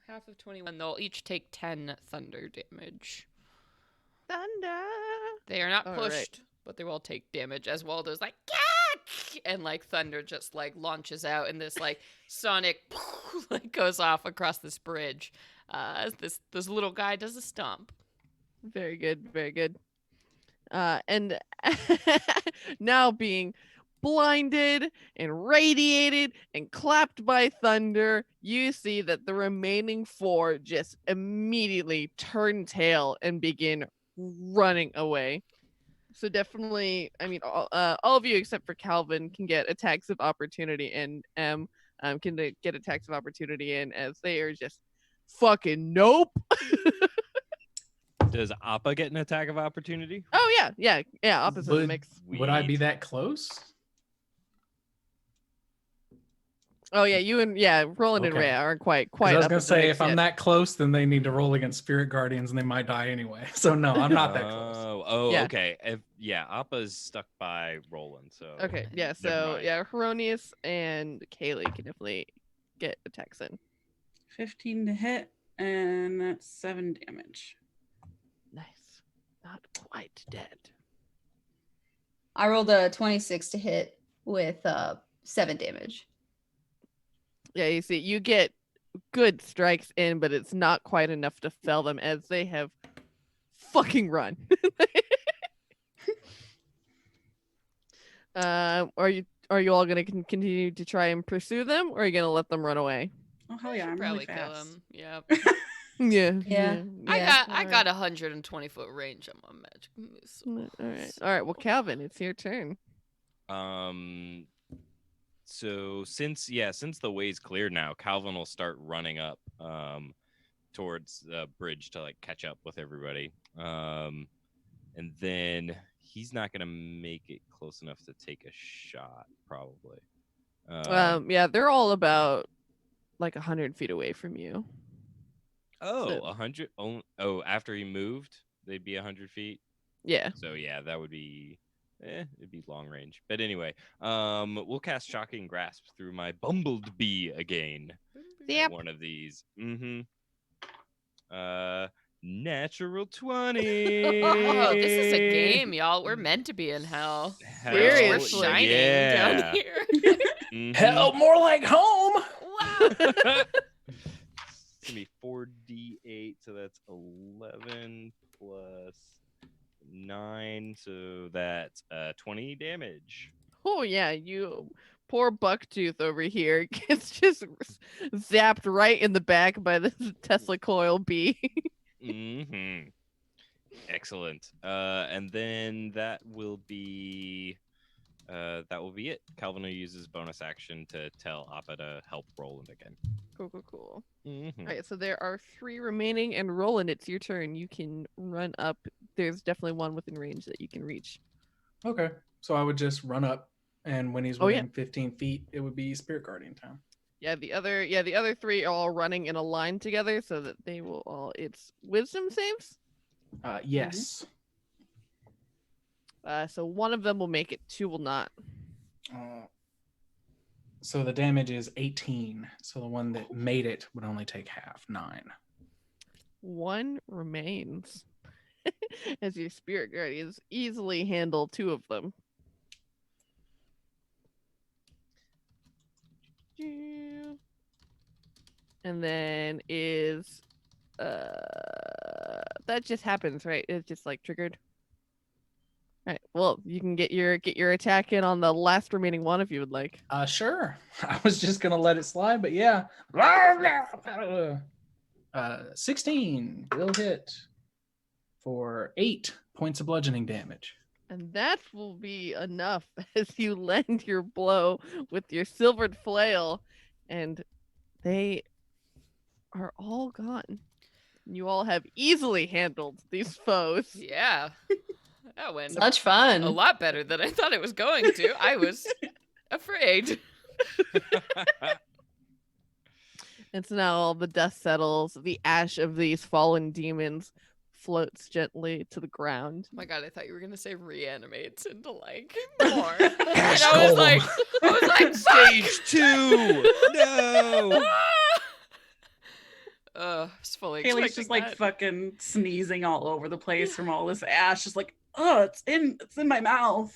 half of 21. They'll each take 10 thunder damage. Thunder. They are not All pushed, right. but they will take damage as Waldo's like, "Gah!" And like thunder just like launches out, and this like sonic like goes off across this bridge. This little guy does a stomp. Very good, very good. And now being blinded and radiated and clapped by thunder, you see that the remaining 4 just immediately turn tail and begin running away. So definitely, I mean, all of you except for Calvin can get attacks of opportunity, and can get attacks of opportunity in as they are just fucking nope. Does Appa get an attack of opportunity? Oh yeah. Opposite in the mix. Would I be Sweet. that close? Oh yeah, you and Roland and Okay. Ray aren't quite 'Cause I was up gonna in the say mix if I'm yet. that close, then they need to roll against spirit guardians, and they might die anyway. So no, I'm not that close. Oh, Yeah. okay. Appa's stuck by Roland, so Okay, yeah. never So mind. yeah, Heronius and Kaylee can definitely get attacks in. 15 to hit, and that's 7 damage. Nice. Not quite dead. I rolled a 26 to hit with 7 damage. Yeah, you see, you get good strikes in, but it's not quite enough to fell them as they have fucking run. Are you all gonna continue to try and pursue them, or are you gonna let them run away? Oh hell yeah, I'm Probably really kill fast. him. Yeah. Yeah. I got 120 foot range on my magic moves. All right. Well, Calvin, it's your turn. So since the way's cleared now, Calvin will start running up towards the bridge to like catch up with everybody. And then he's not gonna make it close enough to take a shot, probably. Yeah, they're all about like 100 feet away from you. Oh, 100. Oh, after he moved, they'd be 100 feet. Yeah. So yeah, that would be, it'd be long range. But anyway, we'll cast Shocking Grasp through my bumbled bee again. Yep. One of these. Natural 20. Oh, this is a game, y'all. We're meant to be in hell. Seriously. We're shining yeah. down here. Hell, more like home. Wow. It's gonna be 4d8, so that's 11 plus 9, so that's 20 damage. Oh yeah, you poor Bucktooth over here gets just zapped right in the back by this Tesla coil bee. Excellent. And then that will be it. Calvin will use his bonus action to tell Appa to help Roland again. Cool. All right, so there are 3 remaining, and Roland, it's your turn. You can run up. There's definitely one within range that you can reach. Okay, so I would just run up, and when he's within 15 feet, it would be spirit guardian time. Yeah, the other 3 are all running in a line together, so that they will all. It's wisdom saves. Yes. So one of them will make it, 2 will not. So the damage is 18. So the one that made it would only take half, 9. 1 remains. As your spirit guardians easily handle 2 of them. And then is that just happens, right? It's just like triggered. All right. Well, you can get your attack in on the last remaining one if you would like. Sure. I was just gonna let it slide, but yeah. 16 will hit for 8 points of bludgeoning damage. And that will be enough as you land your blow with your silvered flail, and they are all gone. You all have easily handled these foes. Yeah. That went Such fun. a lot better than I thought it was going to. I was afraid. And so now all the dust settles. The ash of these fallen demons floats gently to the ground. Oh my god, I thought you were gonna say reanimates into like more. Ash And I was golem. like, Stage 2. No. It's fully Kaylee's expecting just like that. fucking sneezing all over the place from all this ash. Just like, oh, it's in my mouth.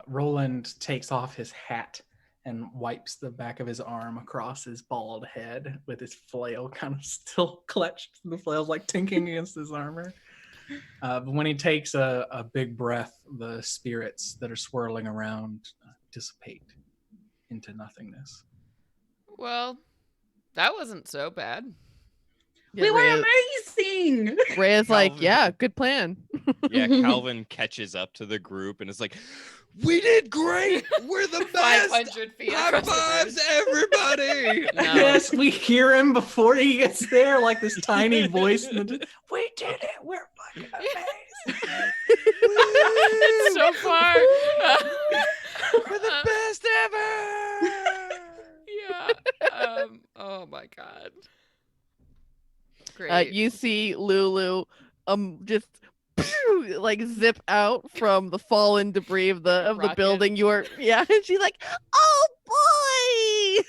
Roland takes off his hat and wipes the back of his arm across his bald head with his flail kind of still clutched. The flail's like tinking against his armor. But when he takes a big breath, the spirits that are swirling around dissipate into nothingness. Well, that wasn't so bad. Yeah, We were Ray, thing. Rhea's like, Calvin. yeah, good plan. Yeah, Calvin catches up to the group and is like, "We did great. We're the best. 500 feet High across the fives, bridge. everybody!" No. Yes, we hear him before he gets there, like this tiny voice. We did it. We're fucking amazing. It's so far. We're the best ever. Yeah. Oh my god. Great. You see Lulu just like zip out from the fallen debris of the Rocket. building you are. Yeah, and she's like, oh boy.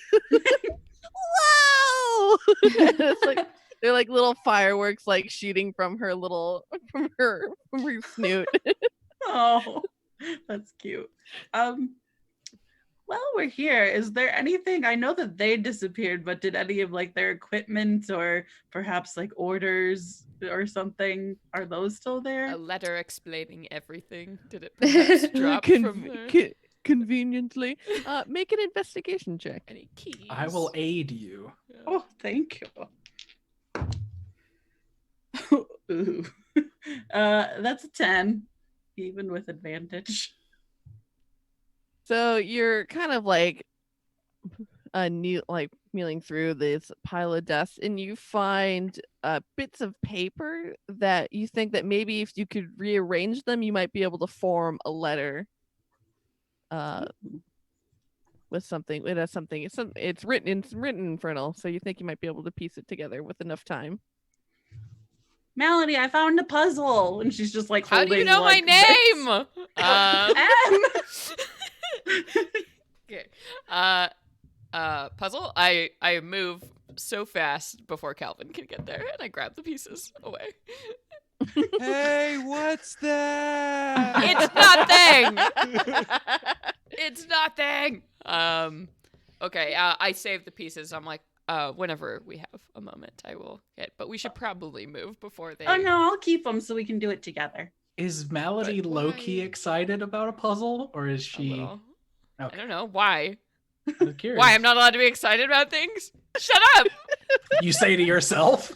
Wow. And it's like they're like little fireworks like shooting from her snoot. Oh, that's cute. Well, we're here. Is there anything? I know that they disappeared, but did any of like their equipment or perhaps like orders or something, are those still there? A letter explaining everything. Did it perhaps drop from there? Conveniently. Make an investigation check. Any keys? I will aid you. Yeah. Oh, thank you. Ooh. That's a 10, even with advantage. So you're kind of like kneeling through this pile of dust, and you find bits of paper that you think that maybe if you could rearrange them, you might be able to form a letter. With something, it has something. It's written infernal, so you think you might be able to piece it together with enough time. Melody, I found a puzzle, and she's just like How holding. do you know like, my name? this. Okay. Puzzle. I move so fast before Calvin can get there, and I grab the pieces away. Hey, what's that? It's nothing. It's nothing. Okay. I save the pieces. I'm like, whenever we have a moment, I will get. But we should probably move before they. Oh no, I'll keep them so we can do it together. Is Malady But low-key why? excited about a puzzle, or is A she? little. I Okay. don't know why. I'm curious. Why I'm not allowed to be excited about things? Shut up. You say to yourself.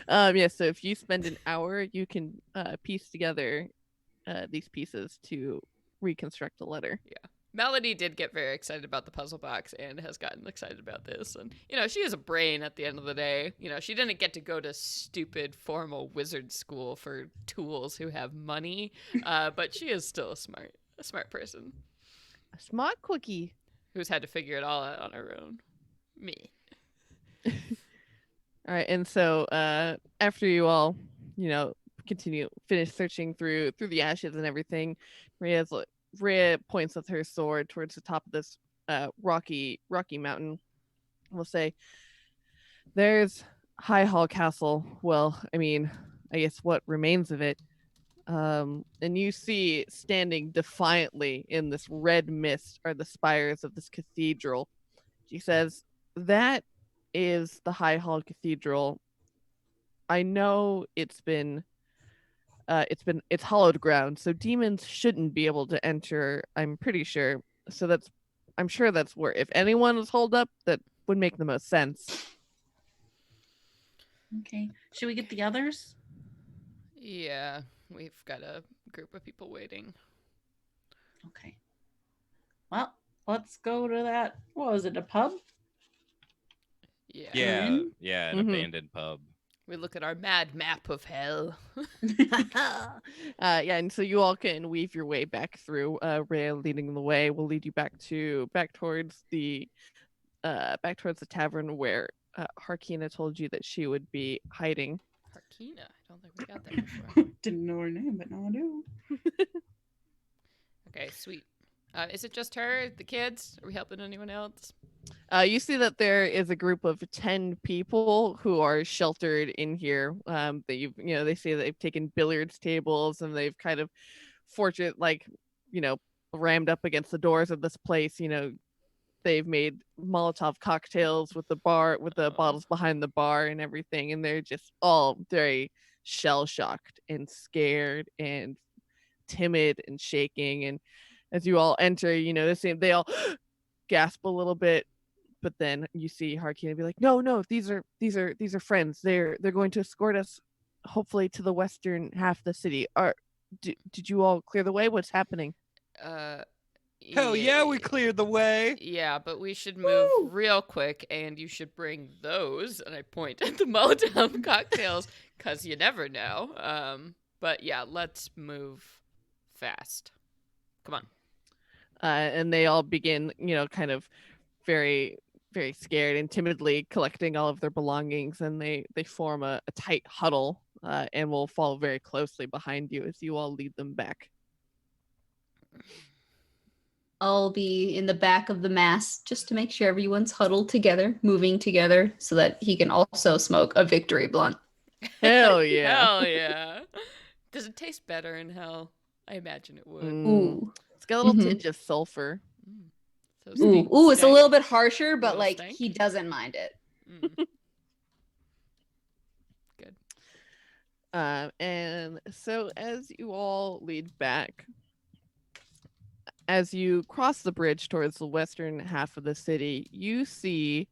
Yeah, so if you spend an hour, you can piece together these pieces to reconstruct a letter. Melody did get very excited about the puzzle box and has gotten excited about this. And, she has a brain at the end of the day. She didn't get to go to stupid formal wizard school for tools who have money, but she is still a smart person A smart cookie. who's had to figure it all out on her own. Me. All right, and so after you all, finish searching through the ashes and everything, Rhea points with her sword towards the top of this rocky mountain. We'll say, there's High Hall Castle. Well, I guess what remains of it. And you see standing defiantly in this red mist are the spires of this cathedral. She says, that is the High Hall Cathedral. I know it's hallowed ground, so demons shouldn't be able to enter, I'm pretty sure. So I'm sure that's where, if anyone is holed up, that would make the most sense. Okay. Should we get the others? Yeah, we've got a group of people waiting. Okay. Well, let's go to that. What was it, a pub? Yeah. Yeah, an Mhm. abandoned pub. We look at our mad map of hell. Yeah, and so you all can weave your way back through. Rhea leading the way will lead you back towards the tavern where Harkina told you that she would be hiding. Harkina. I don't think we got that before. Didn't know her name, but now I do. Okay, sweet. Is it just her? The kids? Are we helping anyone else? You see that there is a group of 10 people who are sheltered in here. They say they've taken billiards tables and they've kind of rammed up against the doors of this place. They've made Molotov cocktails with the bottles behind the bar and everything, and they're just all very shell-shocked and scared and timid and shaking. And as you all enter, they all gasp a little bit, But then you see Harkina be like, no, these are friends. They're going to escort us, hopefully, to the western half of the city. Did you all clear the way? What's happening? Hell yeah, we cleared the way. Yeah, but we should move real quick, and you should bring those. And I point at the Molotov cocktails, because you never know. But yeah, let's move fast. Come on. And they all begin, kind of very, very scared and timidly collecting all of their belongings, and they form a tight huddle and will follow very closely behind you as you all lead them back. I'll be in the back of the mass just to make sure everyone's huddled together, moving together, so that he can also smoke a victory blunt. Hell yeah. Hell yeah. Does it taste better in hell? I imagine it would. Ooh. It's got a little tinge of sulfur. So Ooh, it's a little bit harsher, but Little like stank? he doesn't mind it. Good. And so as you all lead back, as you cross the bridge towards the western half of the city, you see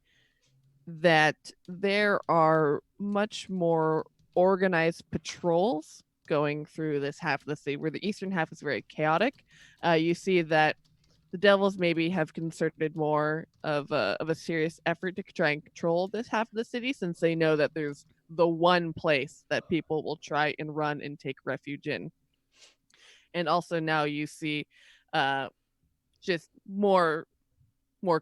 that there are much more organized patrols going through this half of the city, where the eastern half is very chaotic. You see that the devils maybe have concerted more of a serious effort to try and control this half of the city, since they know that there's the one place that people will try and run and take refuge in. And also now you see just more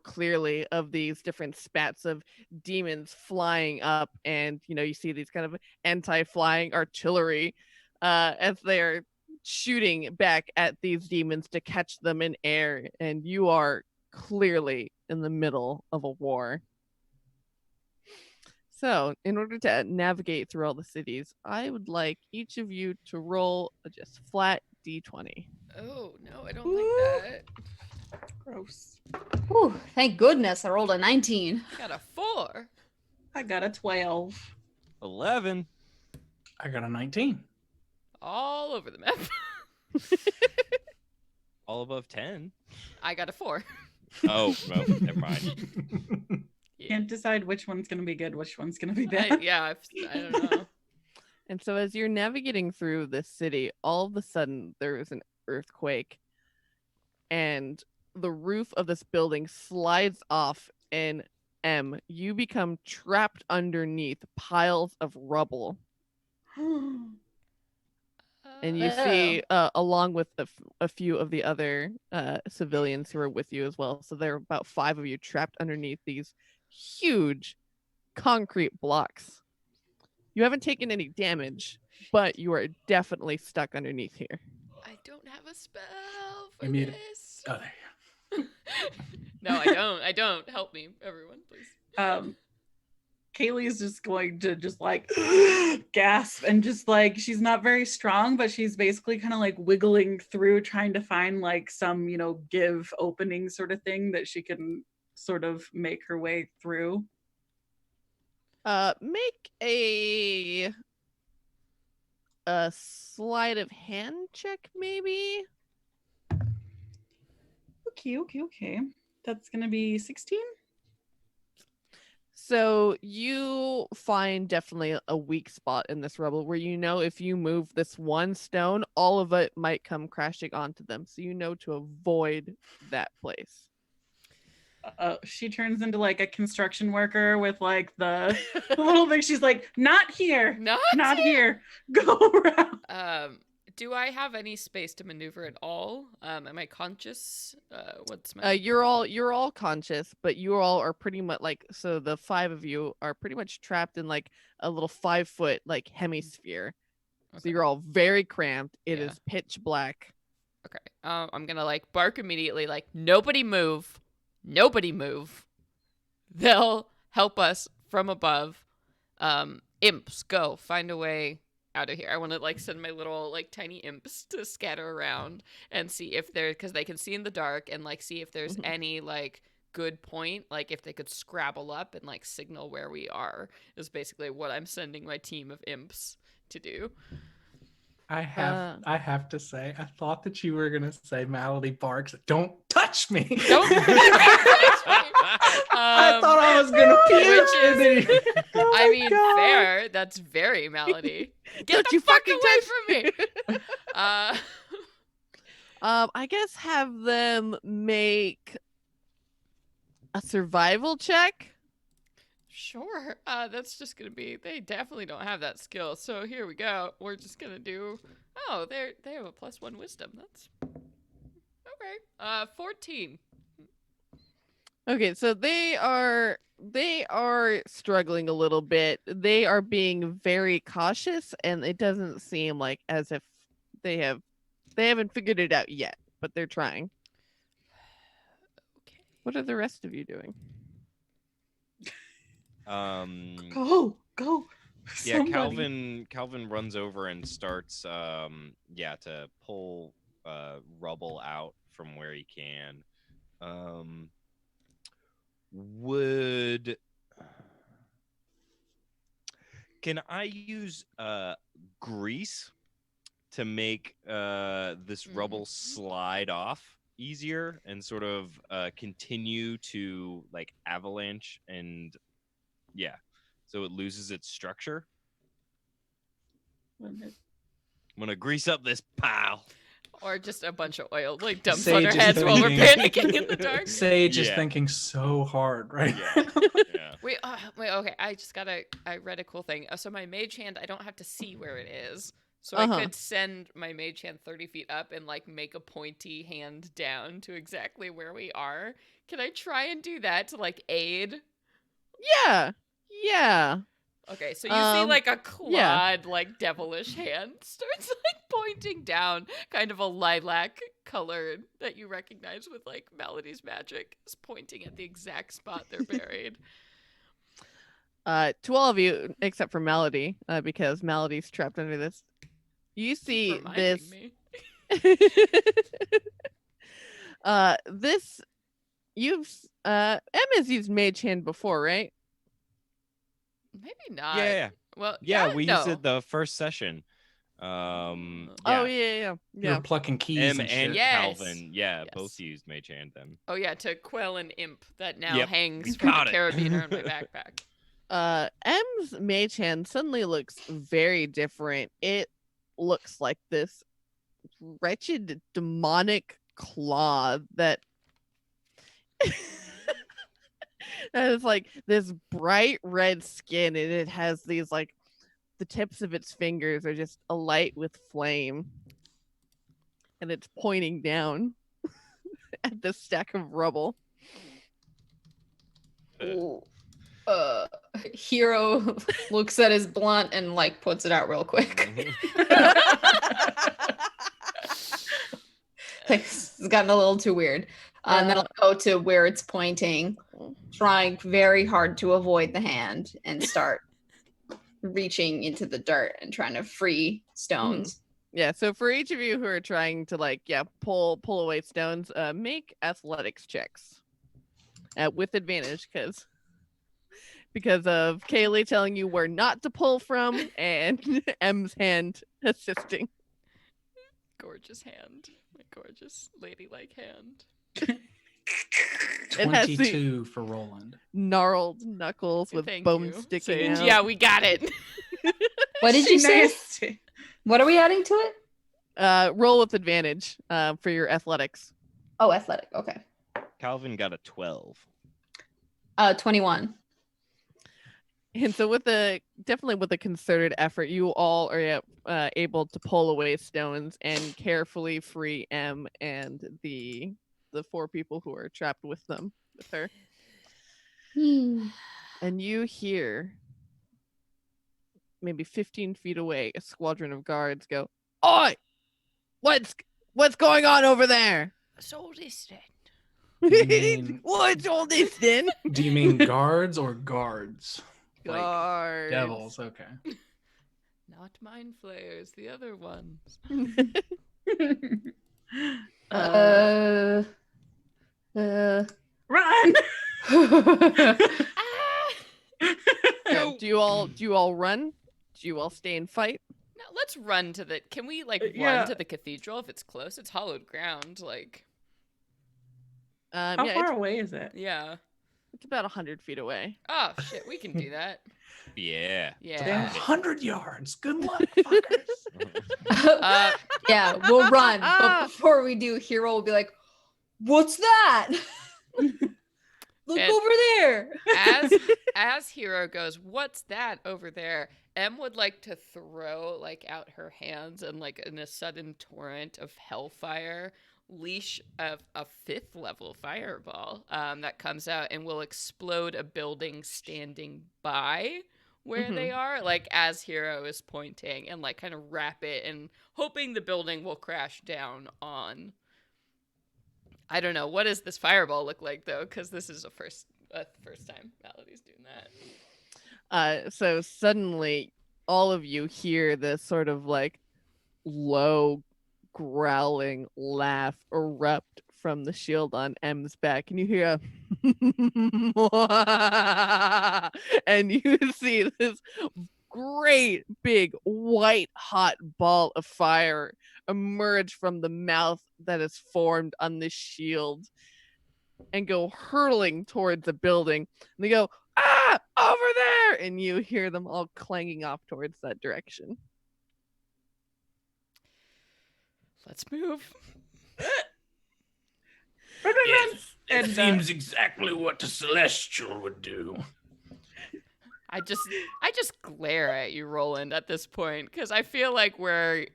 clearly of these different spats of demons flying up, and you see these kind of anti-flying artillery as they're shooting back at these demons to catch them in air, and you are clearly in the middle of a war. So in order to navigate through all the cities, I would like each of you to roll a just flat d20. Oh, no, I don't like that. Gross. Ooh, thank goodness I rolled a 19. I got a 4. I got a 12. 11. I got a 19. All over the map. All above 10. I got a 4. Oh, well, never mind. Can't decide which one's gonna be good, which one's gonna be bad. I don't know. And so as you're navigating through this city, all of a sudden there is an earthquake, and the roof of this building slides off, and you become trapped underneath piles of rubble. And you see, along with a few of the other civilians who are with you as well. So there are about 5 of you trapped underneath these huge concrete blocks. You haven't taken any damage, but you are definitely stuck underneath here. I don't have a spell for I mean, this. oh, there you No, I don't. Help me, everyone, please. Kaylee's just going to just like gasp, and just like, she's not very strong, but she's basically kind of like wiggling through, trying to find like some, give opening sort of thing that she can sort of make her way through. Make a sleight of hand check, maybe. Okay. That's gonna be 16. So you find definitely a weak spot in this rubble where if you move this one stone, all of it might come crashing onto them. So to avoid that place. She turns into like a construction worker with like the little thing. She's like, not here. Not here. Go around. Do I have any space to maneuver at all? Am I conscious? What's my? You're all conscious, but you all are pretty much so the 5 of you are pretty much trapped in like a little 5-foot like hemisphere. Okay. So you're all very cramped. It is pitch black. Okay. I'm gonna like bark immediately, like, nobody move. Nobody move. They'll help us from above. Imps, go find a way out of here. I want to like send my little like tiny imps to scatter around and see if they're, because they can see in the dark, and like see if there's any like good point, like if they could scrabble up and like signal where we are, is basically what I'm sending my team of imps to do. I have to say, I thought that you were gonna say Malady barks, don't touch me. Don't touch me. I bitches. Oh I my mean, God. fair. That's very Melody. Get Don't the you fuck fucking away touch from me. I guess have them make a survival check. Sure. That's just gonna be. They definitely don't have that skill. So here we go. We're just gonna do. Oh, they have a +1 wisdom. That's okay. 14. Okay, so they are struggling a little bit. They are being very cautious, and it doesn't seem like as if they haven't figured it out yet, but they're trying. Okay. What are the rest of you doing? Go. Yeah, Somebody. Calvin runs over and starts to pull rubble out from where he can. Can I use grease to make this rubble slide off easier and sort of continue to like avalanche and so it loses its structure? I'm gonna grease up this pile. Or just a bunch of oil like dumps Sage on our is heads while we're thinking- panicking in the dark. Sage is Yeah. thinking so hard right Yeah. now. Yeah. Wait, okay. I read a cool thing. So my mage hand, I don't have to see where it is. So I could send my mage hand 30 feet up and like make a pointy hand down to exactly where we are. Can I try and do that to like aid? Yeah. Okay, so you see like a clawed, yeah. like devilish hand starts like pointing down, kind of a lilac color that you recognize with like Melody's magic, is pointing at the exact spot they're buried. To all of you except for Melody, because Melody's trapped under this. You see Keep this. reminding me. This Emma's used Mage Hand before, right? Maybe not. Yeah. Well, Yeah, we used no. it the first session. Oh Yeah. yeah. You're plucking keys and shit. And Yes. Calvin, Yes. both used Mage Hand then. Oh yeah, to quell an imp that now Yep, hangs we from got the it. carabiner in my backpack. M's Mage Hand suddenly looks very different. It looks like this wretched demonic claw that that is like this bright red skin, and it has these like the tips of its fingers are just alight with flame, and it's pointing down at this stack of rubble. Hero looks at his blunt and like puts it out real quick. It's gotten a little too weird. And then I'll go to where it's pointing, trying very hard to avoid the hand and start reaching into the dirt and trying to free stones. Yeah, so for each of you who are trying to like pull away stones, make athletics checks with advantage because of Kaylee telling you where not to pull from and M's hand assisting. Gorgeous hand. My gorgeous ladylike hand. It has the 22 for Roland. gnarled knuckles with Thank bones you, sticking Sage. out. Yeah, we got it. What did you say? What are we adding to it? Roll with advantage for your athletics. Oh, athletic. Okay. Calvin got a 12. 21. And so definitely with a concerted effort, you all are able to pull away stones and carefully free M and the 4 people who are trapped with her. And you hear maybe 15 feet away a squadron of guards go, "Oi! What's going on over there?" So distant. What's all this then? Do you mean guards or guards? Like Guards. devils, okay. Not mind flayers, the other ones. Run! Yeah, do you all run? Do you all stay and fight? No, let's run to the. Can we like Yeah. run to the cathedral if it's close? It's hollowed ground. Like, How yeah, far away is it? yeah. It's about 100 feet away. Oh shit, we can do that. Yeah. Yeah. 100 yards. Good luck, fuckers. Yeah, we'll run. But before we do, Hero will be like, "What's that? Look And- over there." As Hero goes, "What's that over there?" Em would like to throw like out her hands and like in a sudden torrent of hellfire leash of a 5th level fireball that comes out and will explode a building standing by where they are, like as Hero is pointing, and like kind of wrap it and hoping the building will crash down on. I don't know, what does this fireball look like though, because this is the first time Melody's doing that. So suddenly all of you hear this sort of like low growling laugh erupt from the shield on M's back, and you hear a and you see this great big white hot ball of fire emerge from the mouth that is formed on this shield and go hurtling towards the building. And they go, "Ah, over there!" And you hear them all clanging off towards that direction. Let's move. Yes, it And, seems exactly what a celestial would do. I just glare at you, Roland, at this point, because I feel like we're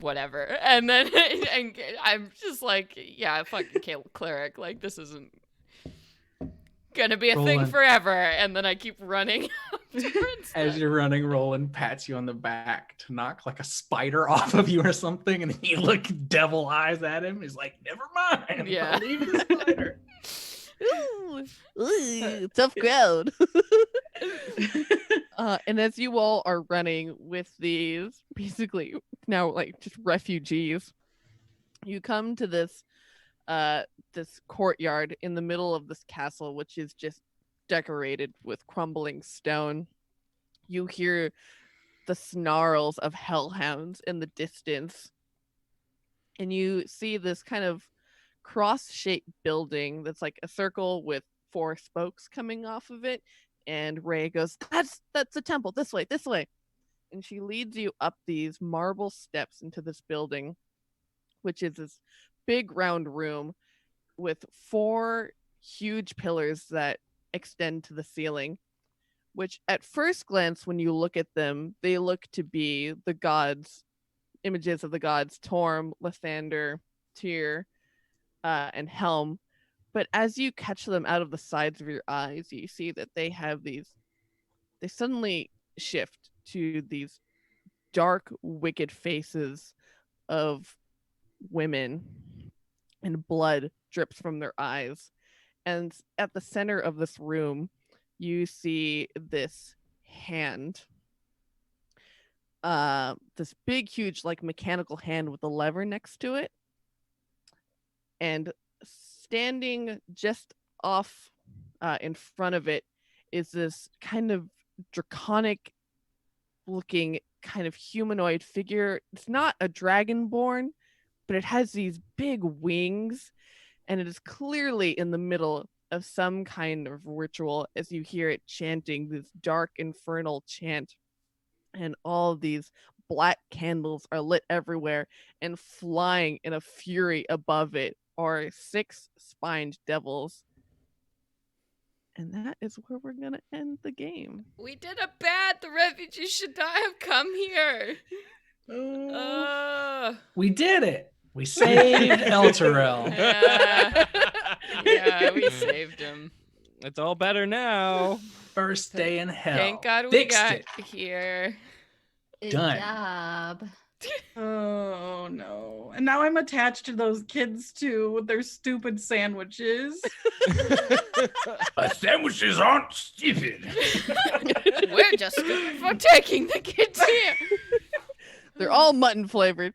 whatever, and then and I'm just like, yeah, fucking cleric, like this isn't gonna be a thing Roland. forever, and then I keep running up towards As them. you're running, Roland pats you on the back to knock like a spider off of you or something, and then you look devil eyes at him. He's like, "Never mind. Yeah. Leave the spider." Ooh, tough crowd. And as you all are running with these basically now like just refugees, you come to this this courtyard in the middle of this castle, which is just decorated with crumbling stone. You hear the snarls of hellhounds in the distance, and you see this kind of cross-shaped building that's like a circle with 4 spokes coming off of it. And Ray goes, that's a temple, this way, and she leads you up these marble steps into this building, which is this big round room with 4 huge pillars that extend to the ceiling, which at first glance, when you look at them, they look to be the gods, images of the gods Torm, Lathander, Tyr, and Helm. But as you catch them out of the sides of your eyes, you see that they suddenly shift to these dark, wicked faces of women, and blood drips from their eyes. And at the center of this room, you see this hand. This big, huge, like mechanical hand with a lever next to it. And standing just off in front of it is this kind of draconic looking kind of humanoid figure. It's not a dragonborn, but it has these big wings, and it is clearly in the middle of some kind of ritual as you hear it chanting this dark infernal chant, and all of these black candles are lit everywhere, and flying in a fury above it are 6 spined devils. And that is where we're gonna end the game. We did a bad. The refugees should not have come here. We did it. We saved Elturel. Yeah, we saved him. It's all better now. First day in hell. Thank God we Fixed got it. here. Good Done. job. Oh no. And now I'm attached to those kids too with their stupid sandwiches. Sandwiches aren't stupid. We're just stupid for taking the kids here. They're all mutton flavored.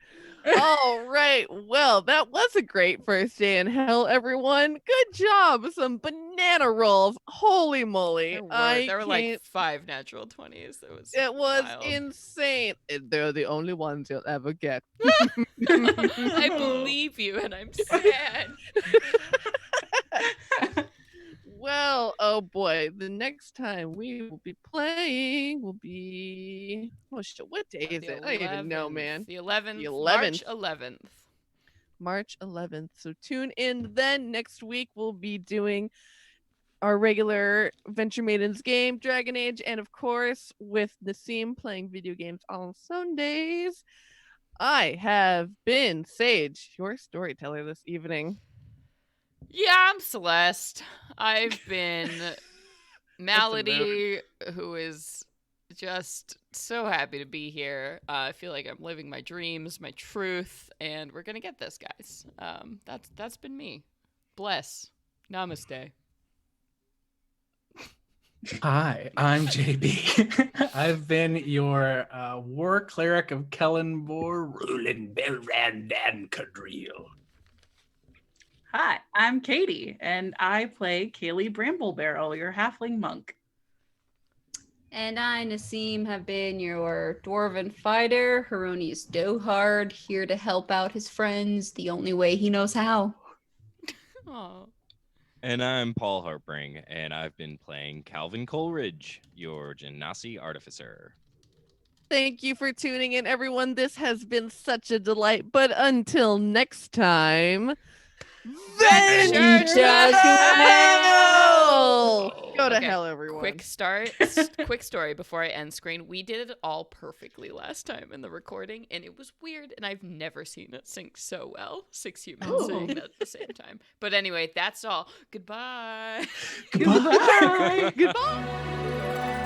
All right. Well, that was a great first day in hell, everyone. Good job. Some banana rolls. Holy moly. There were like 5 natural 20s. It was wild. insane. They're the only ones you'll ever get. I believe you, and I'm sad. oh boy, the next time we will be playing will be what day is it? I don't even know, man. The 11th. The March 11th. 11th. March 11th. So tune in then. Next week we'll be doing our regular Venture Maidens game, Dragon Age, and of course with Naseem playing video games on Sundays. I have been Sage, your storyteller this evening. Yeah, I'm Celeste. I've been Malady, who is just so happy to be here. I feel like I'm living my dreams, my truth, and we're gonna get this, guys. That's been me. Bless. Namaste. Hi, I'm JB. I've been your war cleric of Kellenbor, Roland Belrandan Cadril. Hi, I'm Katie, and I play Kaylee Bramblebarrel, your halfling monk. And I, Naseem, have been your dwarven fighter, Heronius Dohard, here to help out his friends the only way he knows how. Aw. And I'm Paul Harpring, and I've been playing Calvin Coleridge, your Genasi artificer. Thank you for tuning in, everyone. This has been such a delight. But until next time, Venture to to hell! Go to Okay, hell, everyone. Quick story before I end screen. We did it all perfectly last time in the recording, and it was weird, and I've never seen it sync so well. 6 humans saying that at the same time. But anyway, that's all. Goodbye. Goodbye. Goodbye.